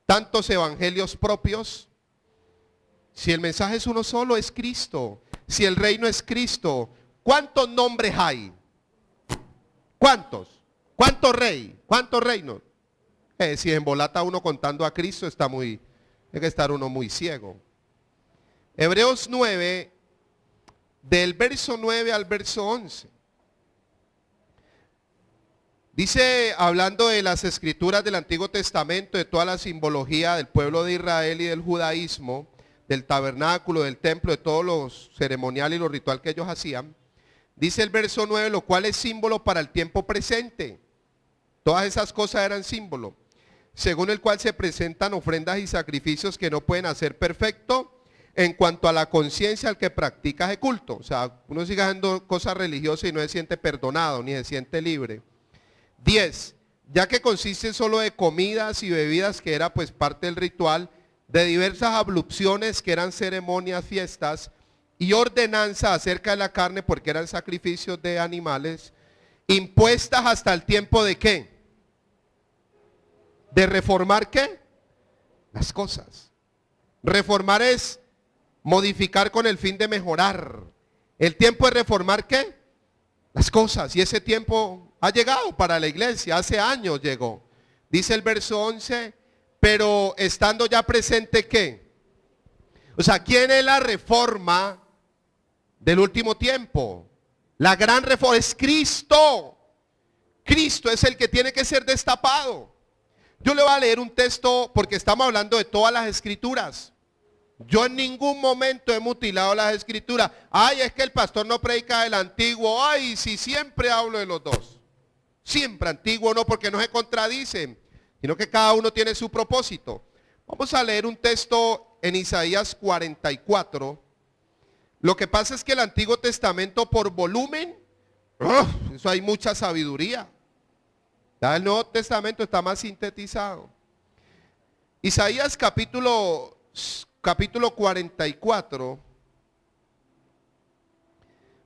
Tantos evangelios propios. Si el mensaje es uno solo, es Cristo. Si el reino es Cristo, ¿cuántos nombres hay? ¿Cuántos? ¿Cuántos rey? ¿Cuántos reinos? Si embolata uno contando a Cristo, hay que estar uno muy ciego. Hebreos 9, del verso 9 al verso 11. Dice, hablando de las escrituras del Antiguo Testamento, de toda la simbología del pueblo de Israel y del judaísmo, del tabernáculo, del templo, de todos los ceremoniales y los rituales que ellos hacían. Dice el verso 9, lo cual es símbolo para el tiempo presente. Todas esas cosas eran símbolo, según el cual se presentan ofrendas y sacrificios que no pueden hacer perfecto en cuanto a la conciencia al que practica ese culto. O sea, uno sigue haciendo cosas religiosas y no se siente perdonado, ni se siente libre. 10. Ya que consiste solo de comidas y bebidas, que era pues parte del ritual, de diversas abluciones, que eran ceremonias, fiestas, y ordenanza acerca de la carne, porque eran sacrificios de animales, impuestas hasta el tiempo de ¿qué? De reformar ¿qué? Las cosas. Reformar es modificar con el fin de mejorar. El tiempo de reformar ¿qué? Las cosas. Y ese tiempo ha llegado para la iglesia, hace años llegó. Dice el verso 11, pero estando ya presente ¿qué? O sea, ¿quién es la reforma del último tiempo? La gran reforma es Cristo. Cristo es el que tiene que ser destapado. Yo le voy a leer un texto porque estamos hablando de todas las escrituras. Yo en ningún momento he mutilado las escrituras. Ay, es que el pastor no predica del antiguo. Ay, sí, siempre hablo de los dos. Siempre antiguo no, porque no se contradicen, sino que cada uno tiene su propósito. Vamos a leer un texto en Isaías 44. Lo que pasa es que el Antiguo Testamento por volumen, eso hay mucha sabiduría. Ya el Nuevo Testamento está más sintetizado. Isaías capítulo 44,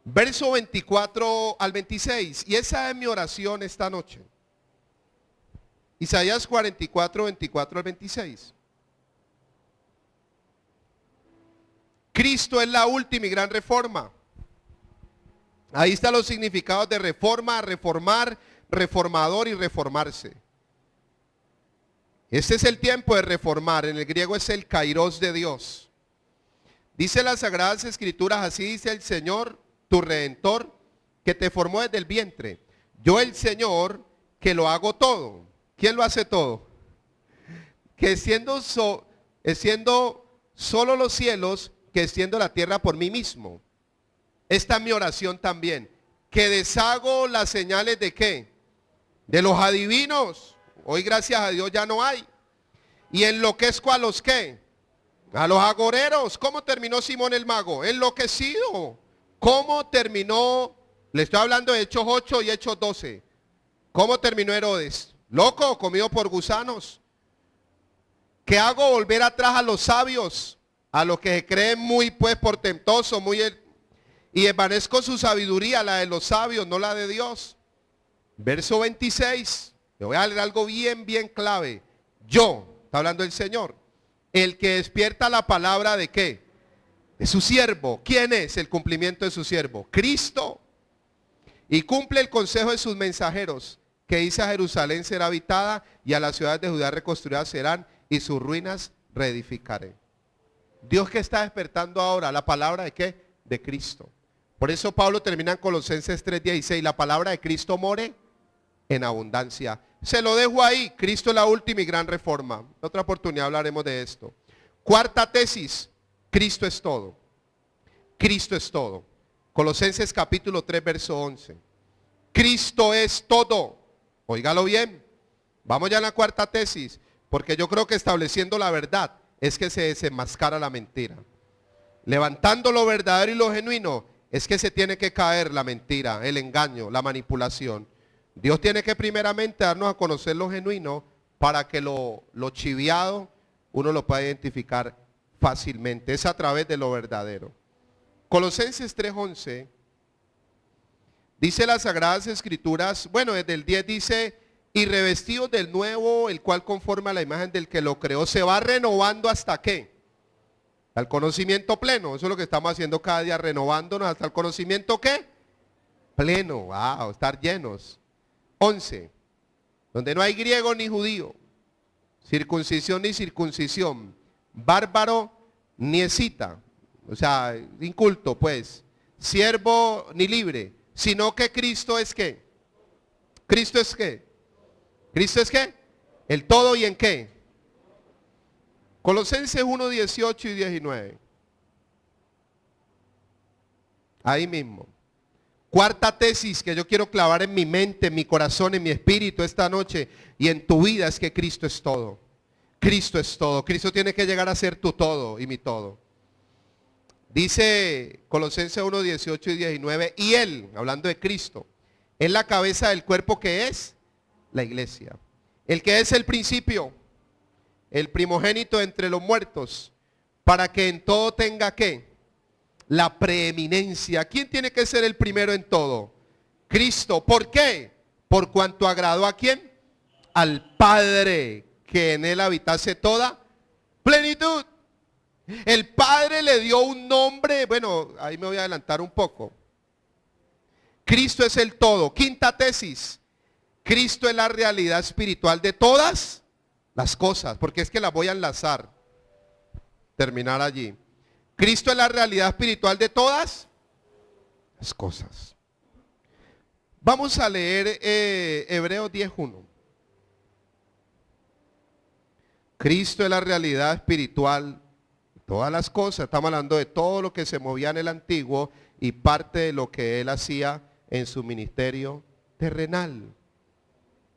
verso 24 al 26. Y esa es mi oración esta noche. Isaías 44, 24 al 26. Cristo es la última y gran reforma. Ahí están los significados de reforma, reformar, reformador y reformarse. Este es el tiempo de reformar. En el griego es el kairos de Dios. Dice las Sagradas Escrituras, así dice el Señor, tu Redentor, que te formó desde el vientre. Yo el Señor, que lo hago todo. ¿Quién lo hace todo? Que siendo solo los cielos, que extiendo la tierra por mí mismo. Esta es mi oración también. Que deshago las señales de ¿qué? De los adivinos. Hoy gracias a Dios ya no hay. Y enloquezco a los ¿qué? A los agoreros. ¿Cómo terminó Simón el mago? Enloquecido. ¿Cómo terminó? Le estoy hablando de Hechos 8 y Hechos 12. ¿Cómo terminó Herodes? Loco, comido por gusanos. ¿Qué hago? Volver atrás a los sabios, a los que se creen muy pues portentosos, y desvanezco su sabiduría, la de los sabios, no la de Dios. Verso 26. Le voy a leer algo bien clave. Yo, está hablando el Señor, el que despierta la palabra de ¿qué? De su siervo. ¿Quién es el cumplimiento de su siervo? Cristo. Y cumple el consejo de sus mensajeros, que dice a Jerusalén será habitada y a las ciudades de Judá reconstruidas serán y sus ruinas reedificaré. Dios que está despertando ahora, la palabra de ¿qué? De Cristo. Por eso Pablo termina en Colosenses 3:16, la palabra de Cristo more en abundancia. Se lo dejo ahí, Cristo es la última y gran reforma. En otra oportunidad hablaremos de esto. Cuarta tesis, Cristo es todo. Cristo es todo. Colosenses capítulo 3, verso 11. Cristo es todo. Óigalo bien. Vamos ya a la cuarta tesis, porque yo creo que estableciendo la verdad es que se desenmascara la mentira. Levantando lo verdadero y lo genuino es que se tiene que caer la mentira, el engaño, la manipulación. Dios tiene que primeramente darnos a conocer lo genuino para que lo chiviado uno lo pueda identificar fácilmente. Es a través de lo verdadero. Colosenses 3:11 dice las Sagradas Escrituras, bueno, desde el 10 dice, y revestidos del nuevo, el cual conforme a la imagen del que lo creó, se va renovando hasta ¿qué? Al conocimiento pleno. Eso es lo que estamos haciendo cada día, renovándonos hasta el conocimiento ¿qué? Pleno. Wow, estar llenos. 11. Donde no hay griego ni judío, circuncisión ni circuncisión, bárbaro ni escita, o sea, inculto pues, siervo ni libre, sino que Cristo es ¿qué? ¿Cristo es qué? ¿Cristo es qué? El todo y en qué. Colosenses 1:18 y 19. Ahí mismo. Cuarta tesis que yo quiero clavar en mi mente, en mi corazón, en mi espíritu esta noche y en tu vida es que Cristo es todo. Cristo es todo. Cristo tiene que llegar a ser tu todo y mi todo. Dice Colosenses 1, 18 y 19, y Él, hablando de Cristo, es la cabeza del cuerpo que es la iglesia. El que es el principio, el primogénito entre los muertos, para que en todo tenga ¿qué? La preeminencia. ¿Quién tiene que ser el primero en todo? Cristo. ¿Por qué? Por cuanto agradó ¿a quién? Al Padre, que en Él habitase toda plenitud. El Padre le dio un nombre, bueno, ahí me voy a adelantar un poco. Cristo es el todo. Quinta tesis. Cristo es la realidad espiritual de todas las cosas, porque es que las voy a enlazar. Terminar allí. Cristo es la realidad espiritual de todas las cosas. Vamos a leer Hebreos 10:1. Cristo es la realidad espiritual de todas las cosas. Estamos hablando de todo lo que se movía en el antiguo y parte de lo que Él hacía en su ministerio terrenal.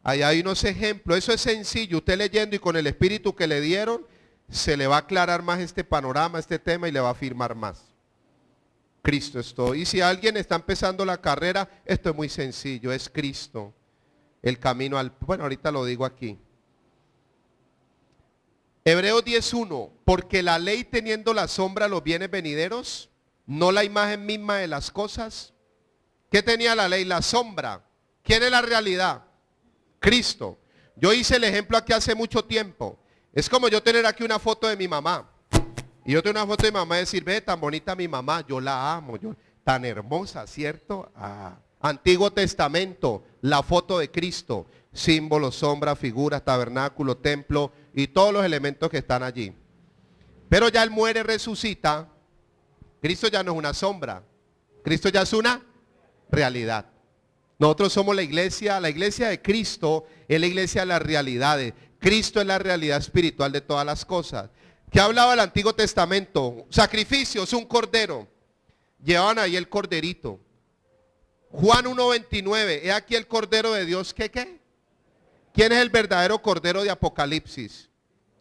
Ahí hay unos ejemplos. Eso es sencillo. Usted leyendo y con el espíritu que le dieron, se le va a aclarar más este panorama, este tema y le va a afirmar más. Cristo es todo. Y si alguien está empezando la carrera, esto es muy sencillo. Es Cristo. El camino al... Bueno, ahorita lo digo aquí. Hebreos 10:1. Porque la ley teniendo la sombra de los bienes venideros, no la imagen misma de las cosas. ¿Qué tenía la ley? La sombra. ¿Quién es la realidad? Cristo. Yo hice el ejemplo aquí hace mucho tiempo. Es como yo tener aquí una foto de mi mamá. Y yo tengo una foto de mi mamá y decir, ve, tan bonita mi mamá, yo la amo, tan hermosa, ¿cierto? Antiguo Testamento, la foto de Cristo, símbolo, sombra, figura, tabernáculo, templo y todos los elementos que están allí. Pero ya Él muere, resucita. Cristo ya no es una sombra. Cristo ya es una realidad. Nosotros somos la iglesia de Cristo es la iglesia de las realidades. Cristo es la realidad espiritual de todas las cosas. ¿Qué hablaba el Antiguo Testamento? Sacrificios, un cordero. Llevaban ahí el corderito. Juan 1:29, he aquí el cordero de Dios, ¿qué? ¿Quién es el verdadero cordero de Apocalipsis?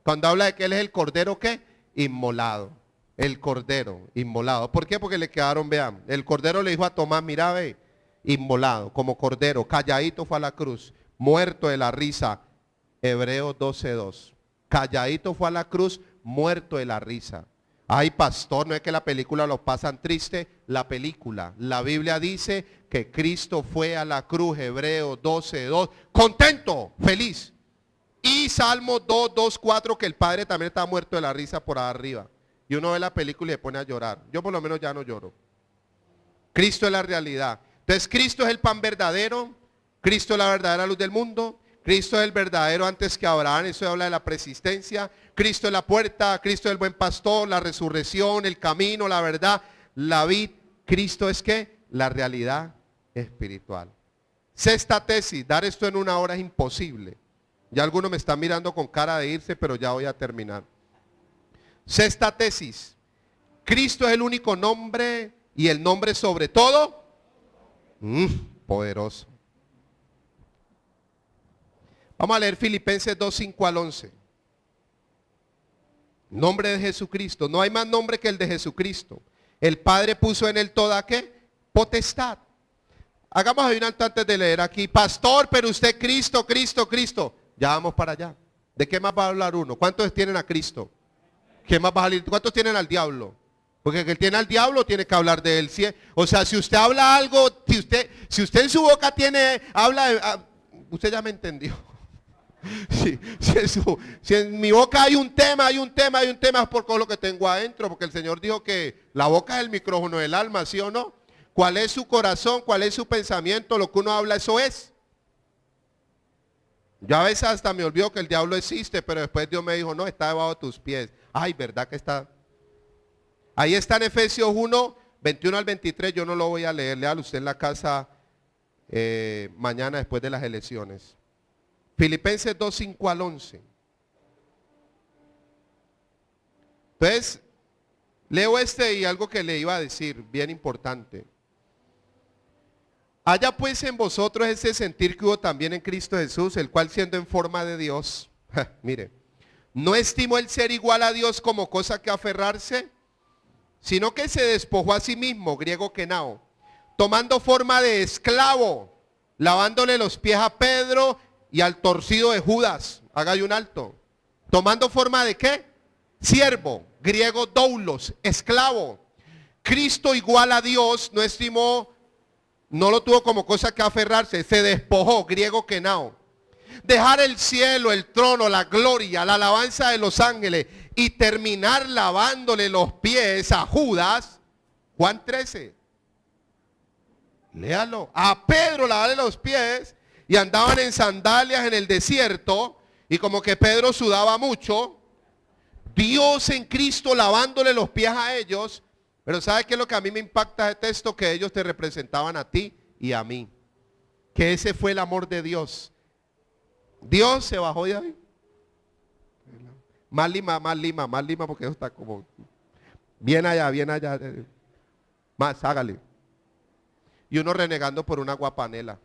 Cuando habla de que Él es el cordero, ¿qué? Inmolado. El cordero inmolado. ¿Por qué? Porque le quedaron, vean, el cordero le dijo a Tomás, mira, ve, inmolado, como cordero, calladito fue a la cruz, muerto de la risa. Hebreos 12:2. Calladito fue a la cruz, muerto de la risa. Ay, pastor, no es que la película lo pasan triste, la Biblia dice que Cristo fue a la cruz, Hebreos 12:2, contento, feliz. Y Salmo 2:4, que el Padre también está muerto de la risa por arriba. Y uno ve la película y le pone a llorar. Yo por lo menos ya no lloro. Cristo es la realidad. Entonces Cristo es el pan verdadero, Cristo es la verdadera luz del mundo, Cristo es el verdadero antes que Abraham, eso habla de la persistencia. Cristo es la puerta, Cristo es el buen pastor, la resurrección, el camino, la verdad, la vid. Cristo es ¿qué? La realidad espiritual. Sexta tesis, dar esto en una hora es imposible. Ya algunos me están mirando con cara de irse, pero ya voy a terminar. Sexta tesis, Cristo es el único nombre y el nombre sobre todo, poderoso. Vamos a leer Filipenses 2:5 al 11. Nombre de Jesucristo. No hay más nombre que el de Jesucristo. El Padre puso en Él toda ¿qué? Potestad. Hagamos ahí un alto antes de leer aquí. Pastor, pero usted Cristo, Cristo, Cristo. Ya vamos para allá. ¿De qué más va a hablar uno? ¿Cuántos tienen a Cristo? ¿Qué más va a salir? ¿Cuántos tienen al diablo? Porque el que tiene al diablo tiene que hablar de él. O sea, si usted habla algo, si usted en su boca habla, usted ya me entendió. Si en mi boca hay un tema, es por lo que tengo adentro, porque el Señor dijo que la boca es el micrófono del alma, ¿sí o no? ¿Cuál es su corazón? ¿Cuál es su pensamiento? Lo que uno habla, eso es. Yo a veces hasta me olvido que el diablo existe, pero después Dios me dijo, no, está debajo de tus pies. Ay, ¿verdad que está? Ahí está en Efesios 1:21 al 23, yo no lo voy a leer, léalo usted en la casa mañana después de las elecciones. Filipenses 2:5 al 11. Entonces, leo y algo que le iba a decir, bien importante. Haya pues en vosotros ese sentir que hubo también en Cristo Jesús, el cual siendo en forma de Dios, mire, no estimó el ser igual a Dios como cosa que aferrarse, sino que se despojó a sí mismo, griego kenao, tomando forma de esclavo, lavándole los pies a Pedro y al torcido de Judas. Haga ahí un alto. Tomando forma de ¿qué? Siervo, griego doulos, esclavo. Cristo igual a Dios no estimó, no lo tuvo como cosa que aferrarse, se despojó, griego kenao. Dejar el cielo, el trono, la gloria, la alabanza de los ángeles y terminar lavándole los pies a Judas. Juan 13. Léalo. A Pedro lavarle los pies y andaban en sandalias en el desierto y como que Pedro sudaba mucho. Dios en Cristo lavándole los pies a ellos. Pero ¿sabe qué es lo que a mí me impacta de texto? Que ellos te representaban a ti y a mí. Que ese fue el amor de Dios. Dios se bajó de ahí. Más lima, porque eso está como bien allá. Más, hágale. Y uno renegando por una guapanela.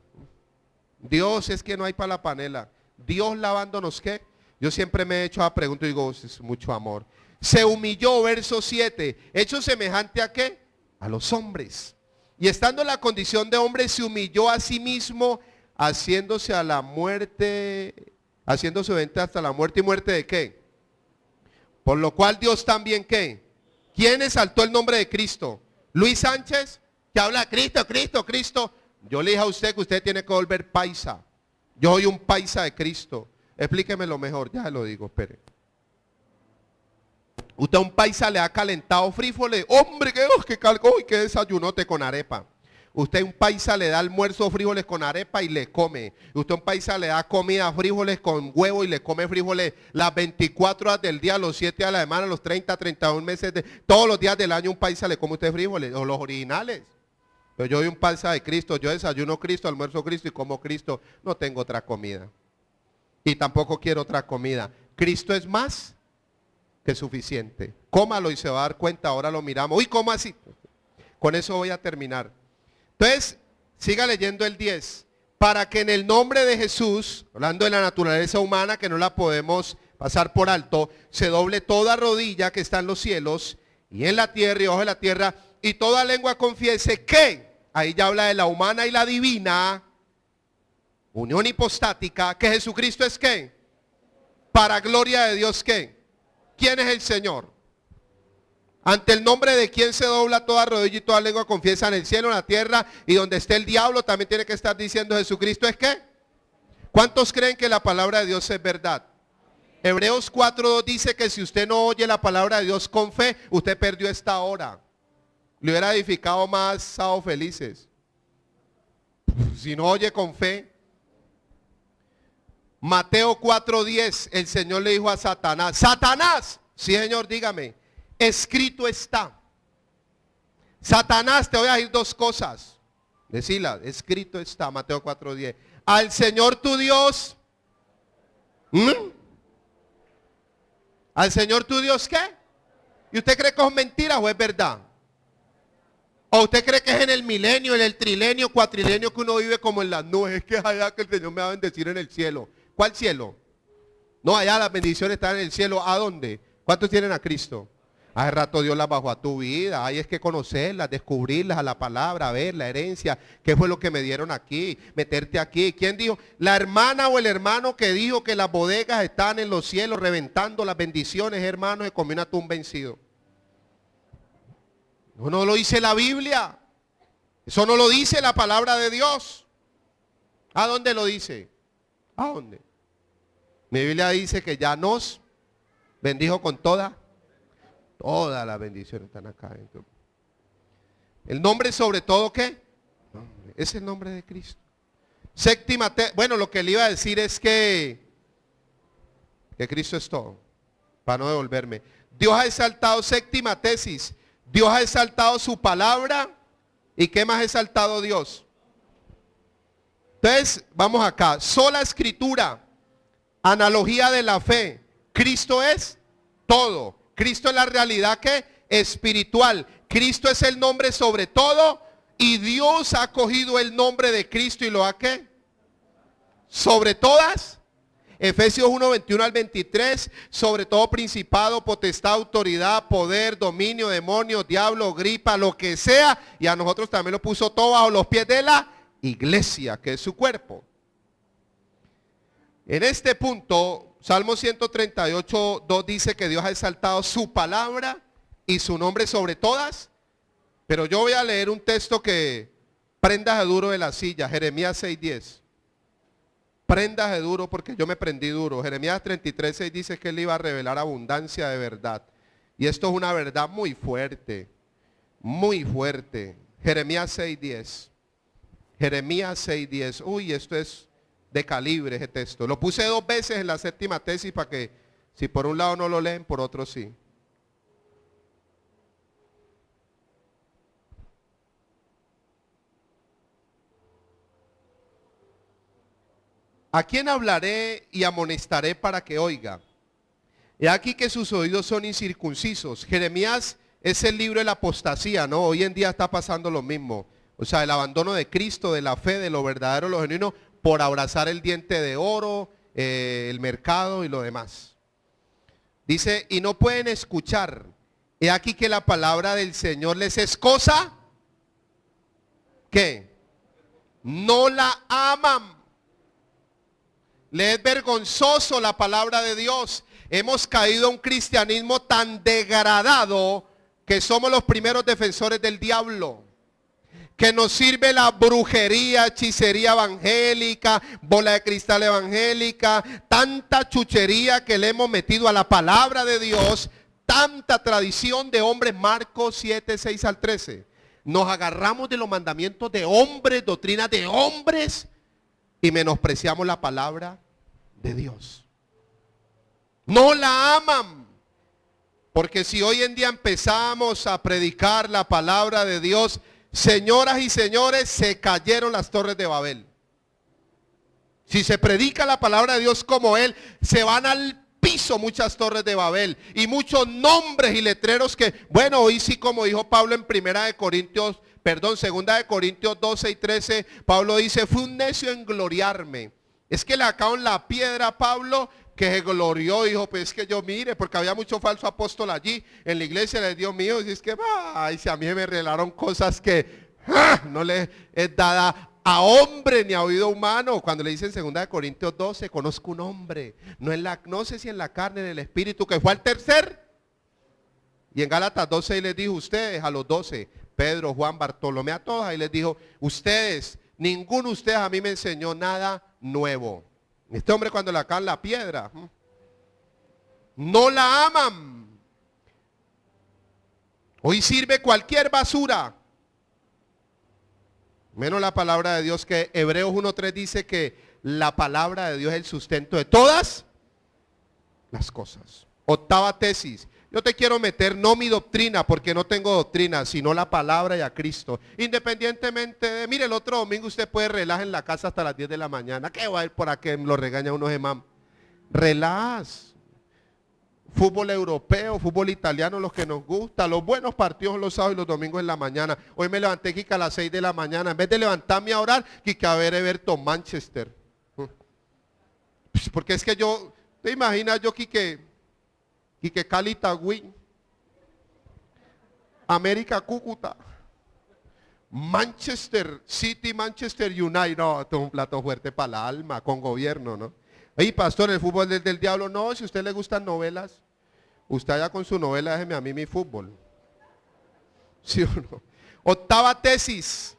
Dios, es que no hay para la panela. Dios lavándonos, ¿qué? Yo siempre me he hecho la pregunta y digo, es mucho amor. Se humilló, verso 7, hecho semejante a ¿qué? A los hombres. Y estando en la condición de hombre, se humilló a sí mismo, haciéndose a la muerte, haciéndose obediente hasta la muerte. ¿Y muerte de qué? Por lo cual Dios también, ¿qué? ¿Quién exaltó el nombre de Cristo? Luis Sánchez, que habla Cristo. Yo le dije a usted que usted tiene que volver paisa. Yo soy un paisa de Cristo. Explíquemelo mejor, ya lo digo, espere. Usted a un paisa le ha calentado frijoles. Hombre, que calcó y que desayunote con arepa. Usted a un paisa le da almuerzo frijoles con arepa y le come. Usted a un paisa le da comida frijoles con huevo y le come frijoles las 24 horas del día, los 7 días de la semana, los 30, 31 meses, todos los días del año un paisa le come usted frijoles, o los originales. Pero yo soy un paisa de Cristo, yo desayuno Cristo, almuerzo Cristo y como Cristo, no tengo otra comida. Y tampoco quiero otra comida. Cristo es más que suficiente. Cómalo y se va a dar cuenta, ahora lo miramos. Uy, ¿cómo así? Con eso voy a terminar. Entonces, siga leyendo el 10. Para que en el nombre de Jesús, hablando de la naturaleza humana que no la podemos pasar por alto, se doble toda rodilla que está en los cielos y en la tierra y debajo de la tierra, y toda lengua confiese que, ahí ya habla de la humana y la divina, unión hipostática, que Jesucristo es ¿qué? Para gloria de Dios, ¿qué? ¿Quién es el Señor? Ante el nombre de quien se dobla toda rodilla y toda lengua confiesa en el cielo, en la tierra y donde esté el diablo, también tiene que estar diciendo Jesucristo es ¿qué? ¿Cuántos creen que la palabra de Dios es verdad? Hebreos 4:2 dice que si usted no oye la palabra de Dios con fe, usted perdió esta hora. Le hubiera edificado más sábados felices. Si no oye con fe. Mateo 4:10, el Señor le dijo a Satanás, Satanás, sí Señor, dígame, escrito está. Satanás, te voy a decir dos cosas. Decila, escrito está, Mateo 4:10. Al Señor tu Dios. ¿Al Señor tu Dios qué? ¿Y usted cree que es mentira o es verdad? ¿O usted cree que es en el milenio, en el trilenio, cuatrilenio que uno vive como en las nubes? Es que es allá que el Señor me va a bendecir en el cielo. ¿Cuál cielo? No, allá las bendiciones están en el cielo. ¿A dónde? ¿Cuántos tienen a Cristo? Hace rato Dios las bajó a tu vida. Ahí es que conocerlas, descubrirlas a la palabra, ver la herencia. ¿Qué fue lo que me dieron aquí? Meterte aquí. ¿Quién dijo? La hermana o el hermano que dijo que las bodegas están en los cielos reventando las bendiciones, hermano, se comió un atún vencido. No lo dice la Biblia. Eso no lo dice la palabra de Dios. ¿A dónde lo dice? ¿A dónde? Mi Biblia dice que ya nos bendijo con todas las bendiciones están acá adentro. El nombre sobre todo, ¿qué? Es el nombre de Cristo. Séptima, bueno, lo que le iba a decir es que Cristo es todo, para no devolverme. Dios ha exaltado, séptima tesis, Dios ha exaltado su palabra. ¿Y qué más ha exaltado Dios? Entonces, vamos acá. Sola escritura, analogía de la fe. Cristo es todo. Cristo es la realidad que espiritual. Cristo es el nombre sobre todo Y Dios ha cogido el nombre de Cristo y lo ha ¿qué? Sobre todas. Efesios 1, 21 al 23, sobre todo principado, potestad, autoridad, poder, dominio, demonio, diablo, gripa, lo que sea. Y a nosotros también lo puso todo bajo los pies de la iglesia, que es su cuerpo. En este punto, Salmo 138, 2 dice que Dios ha exaltado su palabra y su nombre sobre todas. Pero yo voy a leer un texto que prendas de duro de la silla, Jeremías 6:10. Prendas de duro porque yo me prendí duro. Jeremías 33:6 dice que él iba a revelar abundancia de verdad. Y esto es una verdad muy fuerte, muy fuerte. Jeremías 6:10. Jeremías 6:10. Uy, esto es de calibre ese texto. Lo puse 2 veces en la séptima tesis para que si por un lado no lo leen, por otro sí. ¿A quién hablaré y amonestaré para que oiga? He aquí que sus oídos son incircuncisos. Jeremías es el libro de la apostasía, ¿no? Hoy en día está pasando lo mismo. O sea, el abandono de Cristo, de la fe, de lo verdadero, lo genuino, por abrazar el diente de oro, el mercado y lo demás. Dice, y no pueden escuchar. He aquí que la palabra del Señor les es cosa, ¿qué? No la aman. Le es vergonzoso la palabra de Dios. Hemos caído a un cristianismo tan degradado que somos los primeros defensores del diablo. Que nos sirve la brujería, hechicería evangélica, bola de cristal evangélica, tanta chuchería que le hemos metido a la palabra de Dios, tanta tradición de hombres. Marcos 7, 6 al 13. Nos agarramos de los mandamientos de hombres, doctrinas de hombres, y menospreciamos la palabra de Dios. No la aman. Porque si hoy en día empezamos a predicar la palabra de Dios, señoras y señores, se cayeron las torres de Babel. Si se predica la palabra de Dios como Él, se van al piso muchas torres de Babel. Y muchos nombres y letreros que, bueno, hoy sí, como dijo Pablo en segunda de Corintios 12 y 13, Pablo dice, fue un necio en gloriarme. Es que le sacaron la piedra a Pablo, que se glorió, dijo, pues es que yo mire, porque había mucho falso apóstol allí en la iglesia, le dio mío, y es que, ay, si a mí me revelaron cosas que no le es dada a hombre ni a oído humano. Cuando le dicen segunda de Corintios 12, conozco un hombre, no sé si en la carne, en el espíritu, que fue al tercer. Y en Gálatas 12 les dijo, ustedes a los 12, Pedro, Juan, Bartolomé, a todos, ahí les dijo, ustedes, ninguno de ustedes a mí me enseñó nada nuevo. Este hombre cuando le sacan la piedra, no la aman. Hoy sirve cualquier basura, menos la palabra de Dios, que Hebreos 1:3 dice que la palabra de Dios es el sustento de todas las cosas. Octava tesis. Yo te quiero meter no mi doctrina, porque no tengo doctrina, sino la palabra y a Cristo. Independientemente de, mire, el otro domingo usted puede relajar en la casa hasta las 10 de la mañana. ¿Qué va a ir por aquí? Lo regaña uno de mam. Relajas. Fútbol europeo, fútbol italiano, los que nos gusta. Los buenos partidos los sábados y los domingos en la mañana. Hoy me levanté, Kika, a las 6 de la mañana. En vez de levantarme a orar, Kika, a ver Everton, Manchester. Porque es que yo, ¿te imaginas yo, Kike? Y que Cali Tagüí, América Cúcuta, Manchester City, Manchester United, no, esto es un plato fuerte para el alma, con gobierno, ¿no? Oye, pastor, el fútbol del diablo, no, si a usted le gustan novelas, usted allá con su novela, déjeme a mí mi fútbol. ¿Sí o no? Octava tesis,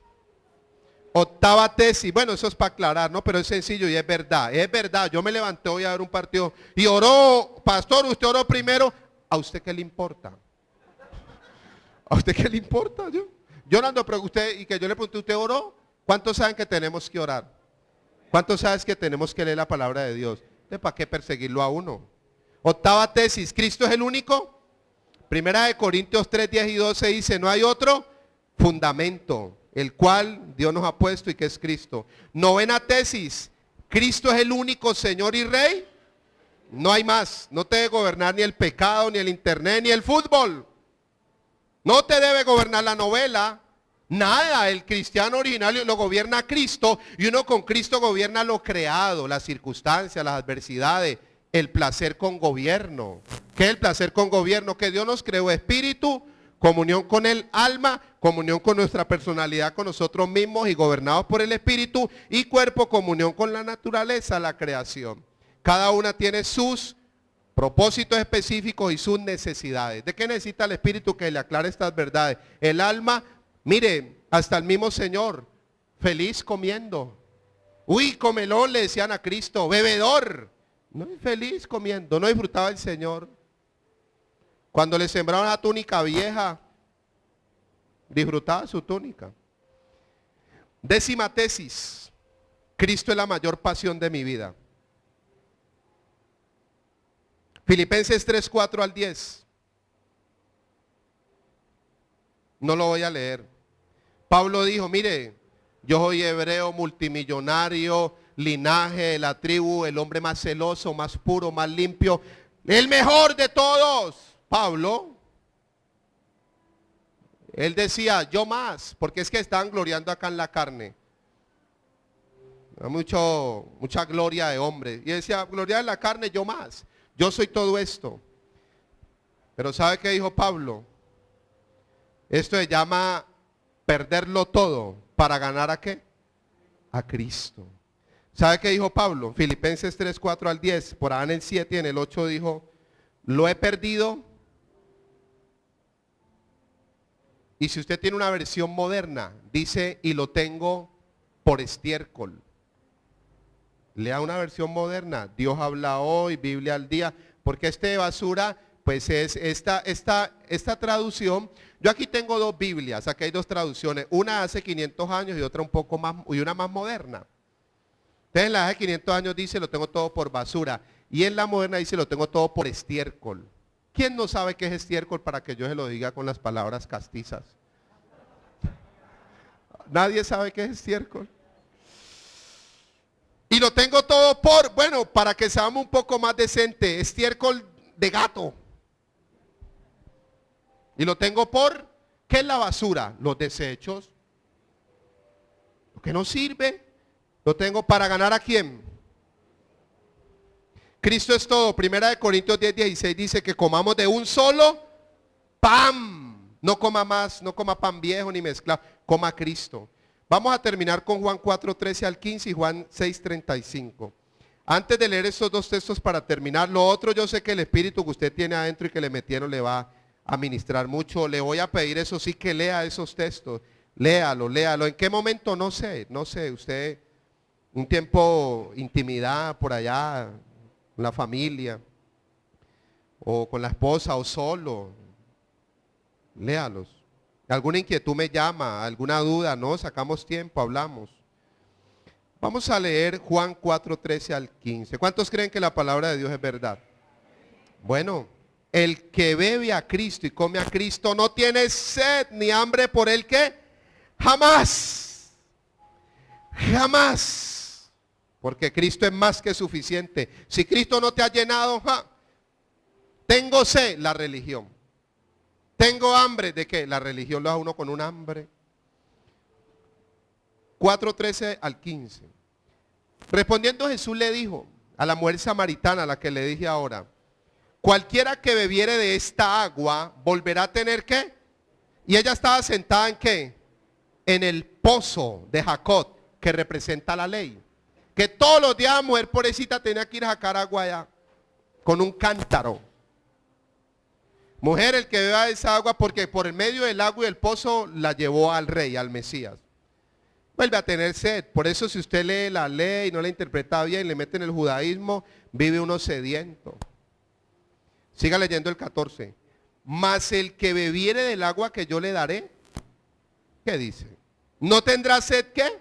bueno, eso es para aclarar, ¿no? Pero es sencillo y es verdad, yo me levanté hoy a ver un partido y oró, pastor, usted oró primero, ¿a usted qué le importa? ¿A usted qué le importa? Yo no ando, pero usted, y que yo le pregunté, ¿usted oró? ¿Cuántos saben que tenemos que orar? ¿Cuántos saben que tenemos que leer la palabra de Dios? ¿De para qué perseguirlo a uno? Octava tesis, ¿Cristo es el único? Primera de Corintios 3, 10 y 12 dice, no hay otro fundamento, el cual Dios nos ha puesto y que es Cristo. Novena tesis, ¿Cristo es el único Señor y Rey? No hay más, no te debe gobernar ni el pecado, ni el internet, ni el fútbol. No te debe gobernar la novela, Nada, el cristiano originario lo gobierna Cristo y uno con Cristo gobierna lo creado, las circunstancias, las adversidades, el placer con gobierno. ¿Qué es el placer con gobierno? Que Dios nos creó espíritu, comunión con el alma, comunión con nuestra personalidad, con nosotros mismos y gobernados por el espíritu, y cuerpo, comunión con la naturaleza, la creación. Cada una tiene sus propósitos específicos y sus necesidades. ¿De qué necesita el espíritu? Que le aclare estas verdades. El alma, mire, hasta el mismo Señor, feliz comiendo. Uy, comelón, le decían a Cristo, bebedor. No, feliz comiendo, no disfrutaba el Señor. Cuando le sembraron la túnica vieja, disfrutaba su túnica. 10ª tesis, Cristo es la mayor pasión de mi vida. Filipenses 3, 4 al 10. No lo voy a leer. Pablo dijo, mire, yo soy hebreo, multimillonario, linaje de la tribu, el hombre más celoso, más puro, más limpio, el mejor de todos. Pablo, él decía, yo más, porque es que estaban gloriando acá en la carne. Mucha gloria de hombre. Y decía, gloria en la carne, yo más. Yo soy todo esto. Pero ¿sabe qué dijo Pablo? Esto se llama perderlo todo para ganar ¿a qué? A Cristo. ¿Sabe qué dijo Pablo? Filipenses 3, 4 al 10. Por ahí en el 7 y en el 8 dijo, lo he perdido. Y si usted tiene una versión moderna, dice, y lo tengo por estiércol. Lea una versión moderna, Dios habla hoy, Biblia al día, porque de basura, pues es esta traducción. Yo aquí tengo dos Biblias, aquí hay dos traducciones, una hace 500 años y otra un poco más, y una más moderna. Entonces en la de hace 500 años dice, lo tengo todo por basura, y en la moderna dice, lo tengo todo por estiércol. ¿Quién no sabe qué es estiércol para que yo se lo diga con las palabras castizas? Nadie sabe qué es estiércol. Y lo tengo todo por, bueno, para que seamos un poco más decente, estiércol de gato. Y lo tengo por, ¿qué es la basura? Los desechos. Lo que no sirve, lo tengo para ganar ¿a quién? Cristo es todo. 1 Corintios 10, 16 dice que comamos de un solo pan. No coma más, no coma pan viejo ni mezclado, coma Cristo. Vamos a terminar con Juan 4, 13 al 15 y Juan 6, 35. Antes de leer estos dos textos para terminar, lo otro yo sé que el espíritu que usted tiene adentro y que le metieron le va a ministrar mucho. Le voy a pedir eso sí que lea esos textos. Léalo, léalo. ¿En qué momento? No sé, usted, un tiempo intimidad por allá, con la familia, o con la esposa, o solo. Léalos. ¿Alguna inquietud me llama? ¿Alguna duda? No, sacamos tiempo, hablamos. Vamos a leer Juan 4, 13 al 15. ¿Cuántos creen que la palabra de Dios es verdad? Bueno, el que bebe a Cristo y come a Cristo no tiene sed ni hambre por el que jamás. Jamás. Porque Cristo es más que suficiente. Si Cristo no te ha llenado, tengo sed, la religión. Tengo hambre, ¿de qué? La religión lo da uno con un hambre. 4, 13 al 15. Respondiendo Jesús le dijo a la mujer samaritana, a la que le dije ahora, cualquiera que bebiere de esta agua, volverá a tener ¿qué? Y ella estaba sentada ¿en qué? En el pozo de Jacob, que representa la ley. Que todos los días la mujer pobrecita tenía que ir a sacar agua allá, con un cántaro. Mujer, el que beba esa agua, porque por el medio del agua y del pozo la llevó al rey, al Mesías. Vuelve a tener sed. Por eso si usted lee la ley y no la interpreta bien, le mete en el judaísmo, vive uno sediento. Siga leyendo el 14. Mas el que bebiere del agua que yo le daré, ¿qué dice? ¿No tendrá sed qué?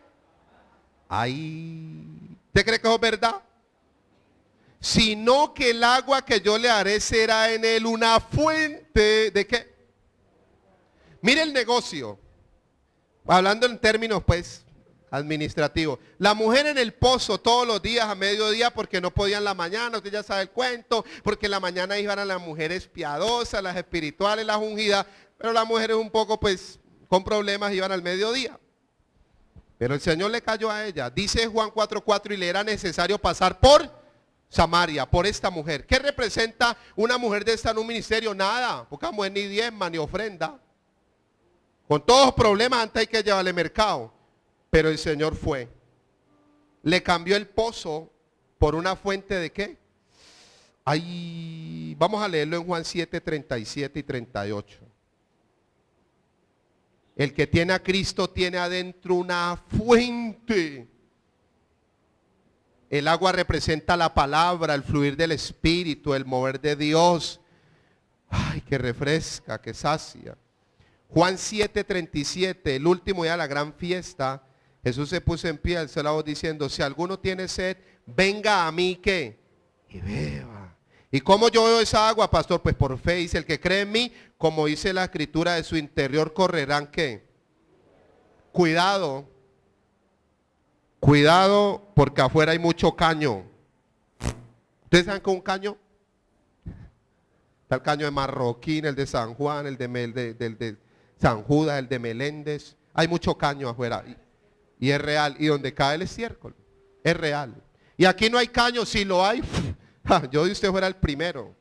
Ay, ¿usted cree que eso es verdad? Sino que el agua que yo le haré será en él una fuente de qué. Mire el negocio, hablando en términos pues administrativos. La mujer en el pozo todos los días a mediodía porque no podían la mañana, usted ya sabe el cuento, porque en la mañana iban a las mujeres piadosas, las espirituales, las ungidas, pero la mujer es un poco pues con problemas iban al mediodía. Pero el Señor le cayó a ella. Dice Juan 4:4, y le era necesario pasar por Samaria, por esta mujer. ¿Qué representa una mujer de esta en un ministerio? Nada, porque la mujer ni diezma ni ofrenda. Con todos los problemas antes hay que llevarle mercado. Pero el Señor fue. Le cambió el pozo por una fuente de ¿qué? Ahí, vamos a leerlo en Juan 7:37 y 38. El que tiene a Cristo tiene adentro una fuente. El agua representa la palabra, el fluir del Espíritu, el mover de Dios. Ay, que refresca, que sacia. Juan 7:37, el último día de la gran fiesta, Jesús se puso en pie, alzó la voz diciendo, si alguno tiene sed, venga a mí, ¿qué? Y beba. ¿Y cómo yo veo esa agua, pastor? Pues por fe, dice, el que cree en mí, como dice la escritura, de su interior correrán, ¿qué? Cuidado, cuidado, porque afuera hay mucho caño. ¿Ustedes saben qué es un caño? Está el caño de Marroquín, el de San Juan, el de San Judas, el de Meléndez. Hay mucho caño afuera y es real. Y donde cae el estiércol, es real. Y aquí no hay caño, si lo hay, yo de usted fuera el primero.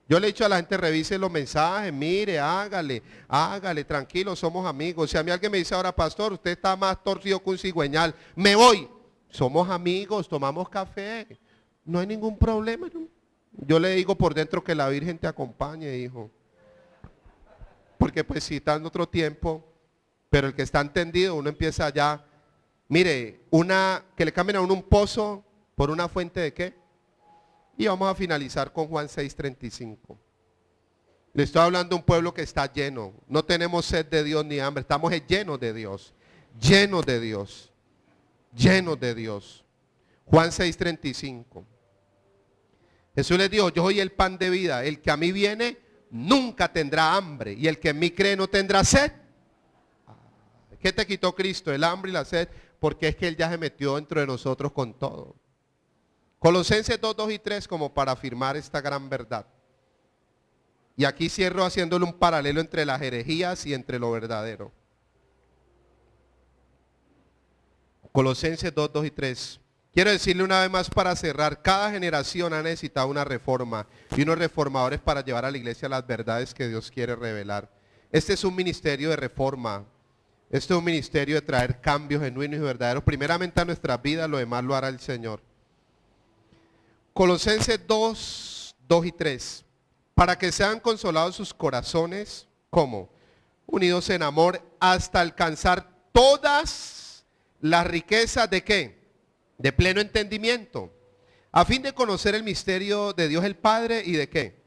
Yo le he dicho a la gente, revise los mensajes, mire, hágale, tranquilo, somos amigos. Si a mí alguien me dice ahora, pastor, usted está más torcido que un cigüeñal, me voy. Somos amigos, tomamos café, no hay ningún problema. ¿No? Yo le digo por dentro que la Virgen te acompañe, hijo. Porque pues si está en otro tiempo, pero el que está entendido, uno empieza ya, mire, que le cambien a uno un pozo por una fuente de ¿qué? Y vamos a finalizar con Juan 6:35. Le estoy hablando de un pueblo que está lleno. No tenemos sed de Dios ni hambre. Estamos llenos de Dios. Llenos de Dios. Llenos de Dios. Juan 6:35. Jesús les dijo, yo soy el pan de vida. El que a mí viene nunca tendrá hambre. Y el que en mí cree no tendrá sed. ¿Qué te quitó Cristo? El hambre y la sed. Porque es que Él ya se metió dentro de nosotros con todo. Colosenses 2:2 y 3 como para afirmar esta gran verdad. Y aquí cierro haciéndole un paralelo entre las herejías y entre lo verdadero. Colosenses 2:2 y 3. Quiero decirle una vez más para cerrar, cada generación ha necesitado una reforma y unos reformadores para llevar a la iglesia las verdades que Dios quiere revelar. Este es un ministerio de reforma. Este es un ministerio de traer cambios genuinos y verdaderos. Primeramente a nuestras vidas, lo demás lo hará el Señor. Colosenses 2:2 y 3. Para que sean consolados sus corazones, ¿cómo? Unidos en amor hasta alcanzar todas las riquezas de ¿qué? De pleno entendimiento. A fin de conocer el misterio de Dios el Padre y de ¿qué?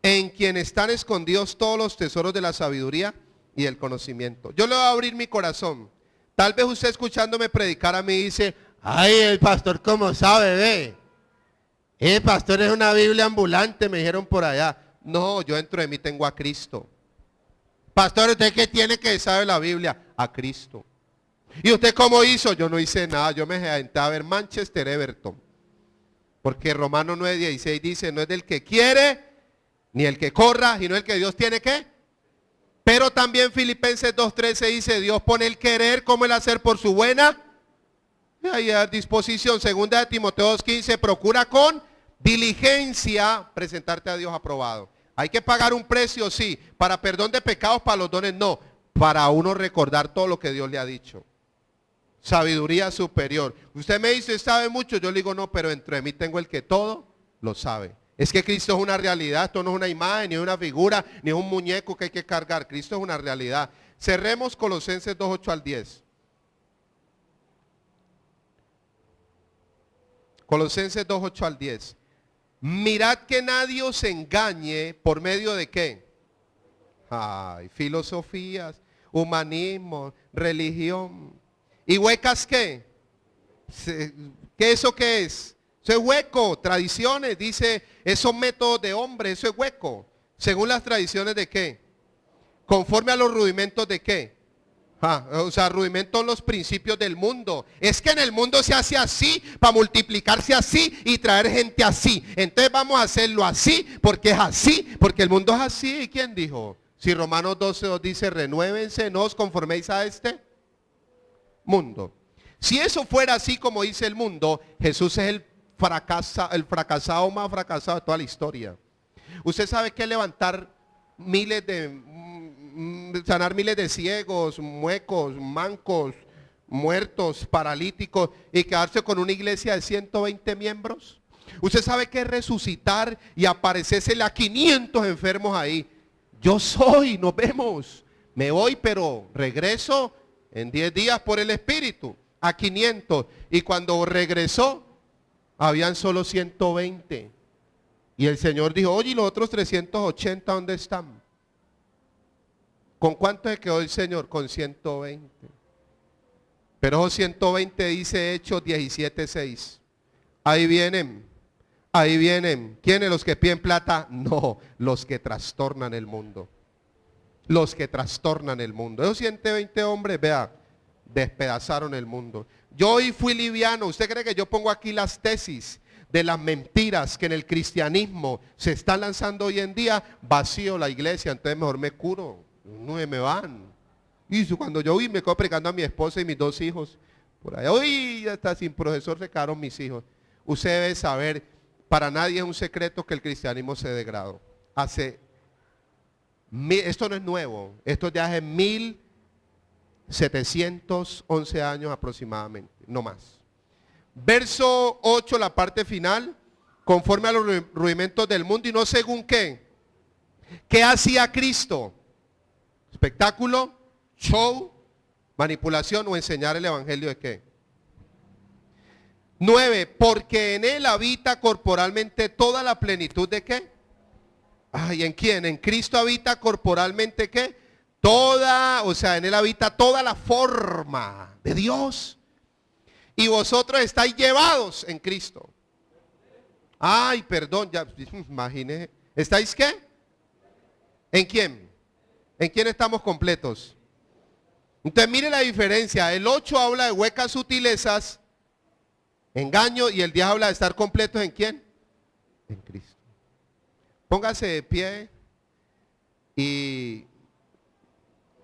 En quien están escondidos todos los tesoros de la sabiduría y el conocimiento. Yo le voy a abrir mi corazón. Tal vez usted escuchándome predicar a mí dice, ay, el pastor cómo sabe, ve. El pastor es una Biblia ambulante, me dijeron por allá. No, yo dentro de mí tengo a Cristo. Pastor, ¿usted qué tiene que saber la Biblia? A Cristo. ¿Y usted cómo hizo? Yo no hice nada, yo me senté a ver Manchester Everton. Porque Romanos 9:16 dice, no es del que quiere, ni el que corra, sino el que Dios tiene que. Pero también Filipenses 2:13 dice, Dios pone el querer como el hacer por su buena. Ahí a disposición. Segunda de Timoteo 2:15, procura con diligencia presentarte a Dios aprobado. Hay que pagar un precio, sí, para perdón de pecados, para los dones no, para uno recordar todo lo que Dios le ha dicho. Sabiduría superior. Usted me dice, sabe mucho, yo le digo no, pero dentro de mí tengo el que todo lo sabe. Es que Cristo es una realidad, esto no es una imagen, ni una figura, ni un muñeco que hay que cargar. Cristo es una realidad. Cerremos Colosenses 2:8 al 10. Colosenses 2:8 al 10. Mirad que nadie os engañe por medio de ¿qué? Ay, filosofías, humanismo, religión. ¿Y huecas qué? ¿Qué eso qué es? Eso es hueco, tradiciones, dice, esos métodos de hombre, eso es hueco. Según las tradiciones de qué? Conforme a los rudimentos de qué? O sea, rudimentos los principios del mundo. Es que en el mundo se hace así, para multiplicarse así y traer gente así. Entonces vamos a hacerlo así, porque es así, porque el mundo es así. ¿Y quién dijo? Si Romanos 12:2 dice, renuévense, no os conforméis a este mundo. Si eso fuera así como dice el mundo, Jesús es el fracasado más fracasado de toda la historia. Usted sabe que levantar sanar miles de ciegos, muecos, mancos, muertos, paralíticos y quedarse con una iglesia de 120 miembros. Usted sabe que es resucitar y aparecérsele a 500 enfermos ahí. Yo soy, nos vemos. Me voy, pero regreso en 10 días por el Espíritu a 500. Y cuando regresó, habían solo 120. Y el Señor dijo, oye, ¿y los otros 380 dónde están? ¿Con cuánto se quedó el Señor? Con 120. Pero esos 120 dice Hechos 17:6. Ahí vienen. Ahí vienen. ¿Quiénes? ¿Los que piden plata? No, los que trastornan el mundo. Los que trastornan el mundo. Esos 120 hombres, vea, despedazaron el mundo. Yo hoy fui liviano. ¿Usted cree que yo pongo aquí las tesis de las mentiras que en el cristianismo se están lanzando hoy en día? Vacío la iglesia, entonces mejor me curo. No me van. Y cuando yo vi, me quedo predicando a mi esposa y mis 2 hijos. Por ahí, hoy hasta sin profesor se quedaron mis hijos. Usted debe saber, para nadie es un secreto que el cristianismo se degradó. Esto no es nuevo, esto ya es 1711 años aproximadamente, no más. Verso 8, la parte final, conforme a los rudimentos del mundo y no según qué. ¿Qué hacía Cristo? Espectáculo, show, manipulación o enseñar el evangelio de qué. 9, porque en él habita corporalmente toda la plenitud de qué. Ay, ¿en quién? En Cristo habita corporalmente qué. Toda, o sea, en él habita toda la forma de Dios. Y vosotros estáis llevados en Cristo. Ay, perdón, ya imaginé. ¿Estáis qué? ¿En quién? ¿En quién estamos completos? Entonces mire la diferencia. El 8 habla de huecas sutilezas, engaño, y el 10 habla de estar completos ¿en quién? En Cristo. Póngase de pie y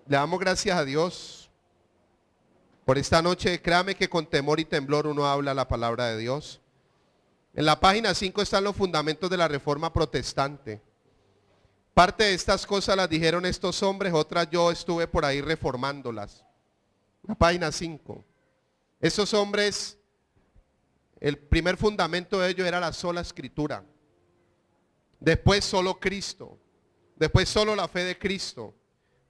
le damos gracias a Dios por esta noche. Créame que con temor y temblor uno habla la palabra de Dios. En la página 5 están los fundamentos de la Reforma Protestante. Parte de estas cosas las dijeron estos hombres, otras yo estuve por ahí reformándolas. La página 5. Esos hombres, el primer fundamento de ellos era la sola escritura. Después solo Cristo. Después solo la fe de Cristo.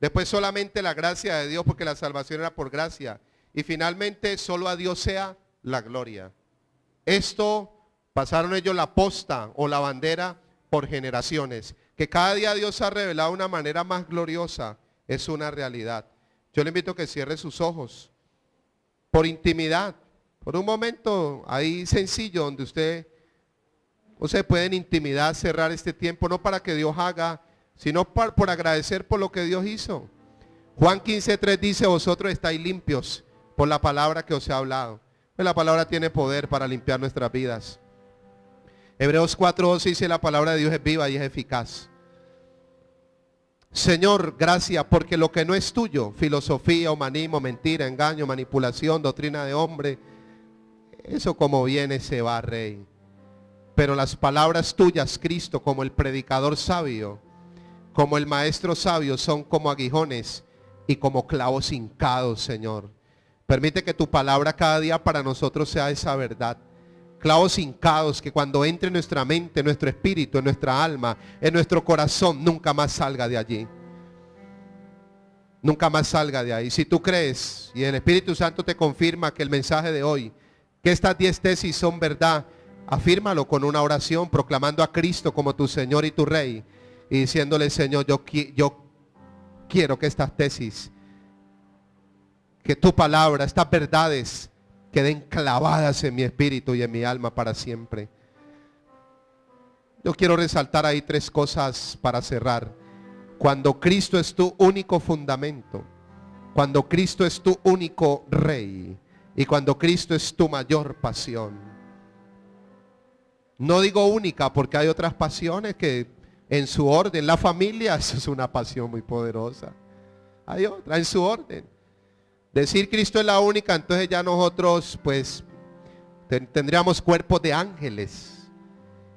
Después solamente la gracia de Dios, porque la salvación era por gracia. Y finalmente solo a Dios sea la gloria. Esto pasaron ellos la posta o la bandera por generaciones. Que cada día Dios ha revelado de una manera más gloriosa es una realidad. Yo le invito a que cierre sus ojos por intimidad, por un momento ahí sencillo donde usted puede en intimidad cerrar este tiempo, no para que Dios haga, sino por agradecer por lo que Dios hizo. Juan 15:3 dice, vosotros estáis limpios por la palabra que os he hablado. Pues la palabra tiene poder para limpiar nuestras vidas. Hebreos 4:12 dice, la palabra de Dios es viva y es eficaz. Señor, gracias porque lo que no es tuyo, filosofía, humanismo, mentira, engaño, manipulación, doctrina de hombre, eso como viene se va, Rey. Pero las palabras tuyas, Cristo, como el predicador sabio, como el maestro sabio, son como aguijones y como clavos hincados, Señor. Permite que tu palabra cada día para nosotros sea esa verdad. Clavos hincados que cuando entre en nuestra mente, en nuestro espíritu, en nuestra alma, en nuestro corazón, nunca más salga de allí. Nunca más salga de ahí. Si tú crees y el Espíritu Santo te confirma que el mensaje de hoy, que estas 10 tesis son verdad, afírmalo con una oración, proclamando a Cristo como tu Señor y tu Rey. Y diciéndole, Señor, yo quiero que estas tesis, que tu palabra, estas verdades, queden clavadas en mi espíritu y en mi alma para siempre. Yo quiero resaltar ahí 3 cosas para cerrar. Cuando Cristo es tu único fundamento, cuando Cristo es tu único Rey y cuando Cristo es tu mayor pasión. No digo única porque hay otras pasiones que en su orden. La familia, eso es una pasión muy poderosa. Hay otra, en su orden. Decir Cristo es la única, entonces ya nosotros pues tendríamos cuerpos de ángeles.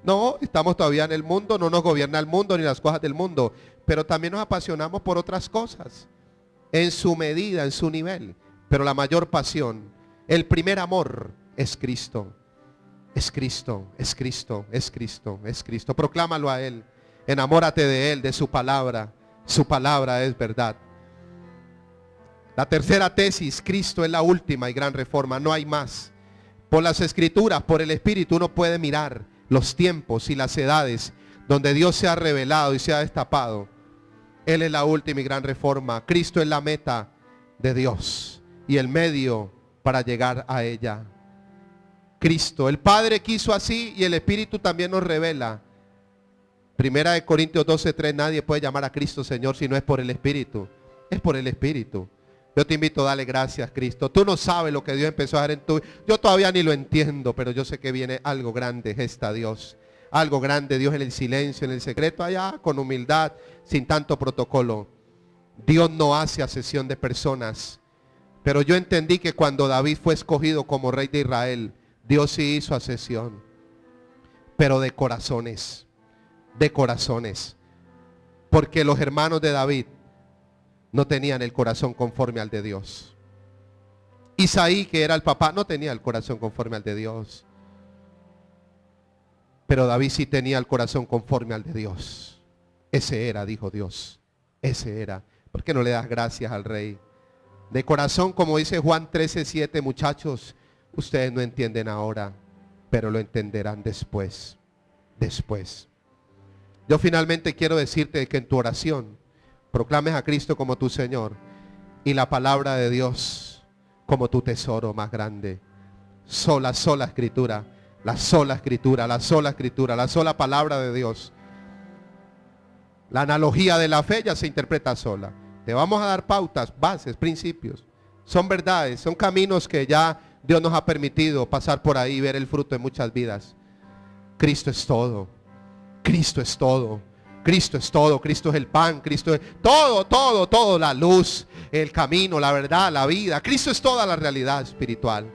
No, estamos todavía en el mundo, no nos gobierna el mundo ni las cosas del mundo, pero también nos apasionamos por otras cosas, en su medida, en su nivel. Pero la mayor pasión, el primer amor es Cristo. Es Cristo, es Cristo, es Cristo, es Cristo. Proclámalo a Él, enamórate de Él, de su palabra es verdad. La tercera tesis, Cristo es la última y gran reforma, no hay más. Por las Escrituras, por el Espíritu, uno puede mirar los tiempos y las edades donde Dios se ha revelado y se ha destapado. Él es la última y gran reforma. Cristo es la meta de Dios y el medio para llegar a ella. Cristo, el Padre quiso así y el Espíritu también nos revela. Primera de Corintios 12:3, nadie puede llamar a Cristo Señor si no es por el Espíritu. Es por el Espíritu. Yo te invito a darle gracias, Cristo. Tú no sabes lo que Dios empezó a hacer en tu vida. Yo todavía ni lo entiendo, pero yo sé que viene algo grande, gesta Dios. Algo grande, Dios en el silencio, en el secreto, allá, con humildad, sin tanto protocolo. Dios no hace asesión de personas. Pero yo entendí que cuando David fue escogido como rey de Israel, Dios sí hizo asesión. Pero de corazones. De corazones. Porque los hermanos de David no tenían el corazón conforme al de Dios. Isaí, que era el papá, no tenía el corazón conforme al de Dios. Pero David sí tenía el corazón conforme al de Dios. Ese era, dijo Dios. Ese era. ¿Por qué no le das gracias al rey? De corazón, como dice Juan 13:7, muchachos, ustedes no entienden ahora, pero lo entenderán después. Después. Yo finalmente quiero decirte que en tu oración proclames a Cristo como tu Señor y la palabra de Dios como tu tesoro más grande. Sola escritura, la sola escritura, la sola escritura, la sola palabra de Dios. La analogía de la fe ya se interpreta sola. Te vamos a dar pautas, bases, principios. Son verdades, son caminos que ya Dios nos ha permitido pasar por ahí y ver el fruto de muchas vidas. Cristo es todo. Cristo es todo. Cristo es todo, Cristo es el pan, Cristo es todo, la luz, el camino, la verdad, la vida. Cristo es toda la realidad espiritual.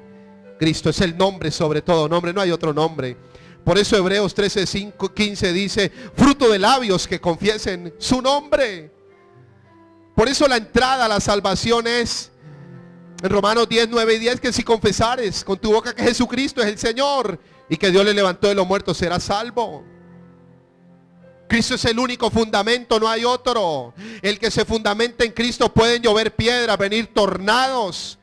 Cristo es el nombre sobre todo nombre, no hay otro nombre. Por eso Hebreos 13:15 dice, fruto de labios que confiesen su nombre. Por eso la entrada a la salvación es, en Romanos 10:9-10, que si confesares con tu boca que Jesucristo es el Señor y que Dios le levantó de los muertos, serás salvo. Cristo es el único fundamento, no hay otro. El que se fundamenta en Cristo pueden llover piedras, venir tornados,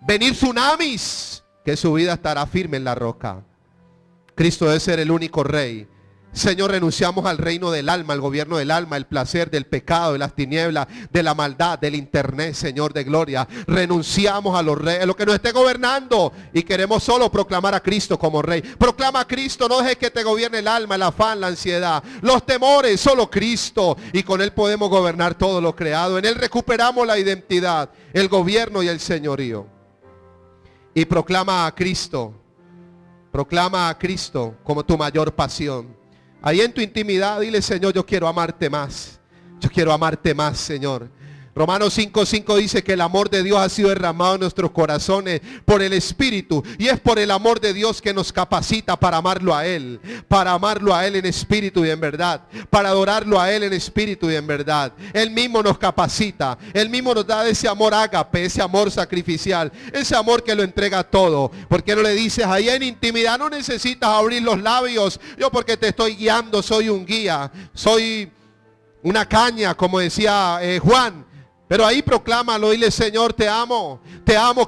venir tsunamis, que su vida estará firme en la roca. Cristo debe ser el único rey. Señor, renunciamos al reino del alma, al gobierno del alma, el placer del pecado, de las tinieblas, de la maldad, del internet, Señor de gloria. Renunciamos a los reyes, a lo que nos esté gobernando y queremos solo proclamar a Cristo como rey. Proclama a Cristo, no dejes que te gobierne el alma, el afán, la ansiedad, los temores, solo Cristo. Y con Él podemos gobernar todo lo creado. En Él recuperamos la identidad, el gobierno y el señorío. Y proclama a Cristo como tu mayor pasión. Ahí en tu intimidad, dile, Señor, yo quiero amarte más. Yo quiero amarte más, Señor. Romanos 5:5 dice que el amor de Dios ha sido derramado en nuestros corazones por el Espíritu. Y es por el amor de Dios que nos capacita para amarlo a Él. Para amarlo a Él en espíritu y en verdad. Para adorarlo a Él en espíritu y en verdad. Él mismo nos capacita. Él mismo nos da ese amor ágape, ese amor sacrificial. Ese amor que lo entrega todo. ¿Por qué no le dices ahí en intimidad? No necesitas abrir los labios. Yo porque te estoy guiando, soy un guía. Soy una caña, como decía Juan. Pero ahí proclámalo, dile, Señor, te amo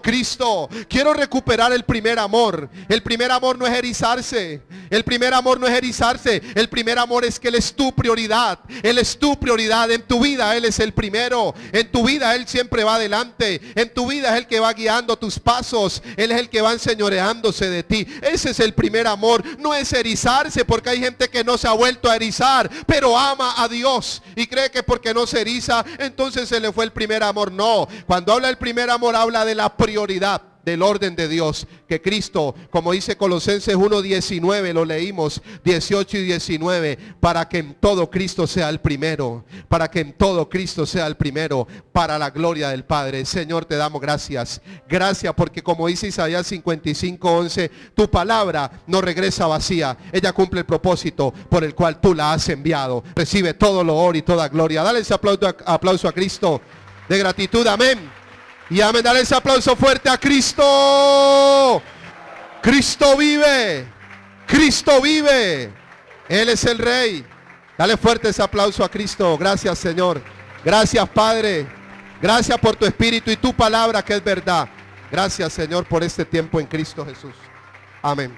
Cristo. Quiero recuperar el primer amor. El primer amor no es erizarse. El primer amor no es erizarse. El primer amor es que Él es tu prioridad. Él es tu prioridad. En tu vida Él es el primero. En tu vida Él siempre va adelante. En tu vida es el que va guiando tus pasos. Él es el que va enseñoreándose de ti. Ese es el primer amor. No es erizarse, porque hay gente que no se ha vuelto a erizar, pero ama a Dios y cree que porque no se eriza, entonces se le fue el primer amor. No, cuando habla del primer amor, habla de la prioridad. del orden de Dios. Que Cristo, como dice Colosenses 1:19, lo leímos, 18 y 19, para que en todo Cristo sea el primero, para que en todo Cristo sea el primero, para la gloria del Padre. Señor, te damos gracias. Gracias porque como dice Isaías 55:11, tu palabra no regresa vacía. Ella cumple el propósito por el cual tú la has enviado. Recibe todo loor y toda gloria. Dale ese aplauso a Cristo de gratitud. Amén. Y amén. Dale ese aplauso fuerte a Cristo. Cristo vive. Cristo vive. Él es el Rey. Dale fuerte ese aplauso a Cristo. Gracias, Señor. Gracias, Padre. Gracias por tu Espíritu y tu palabra que es verdad. Gracias, Señor, por este tiempo en Cristo Jesús. Amén.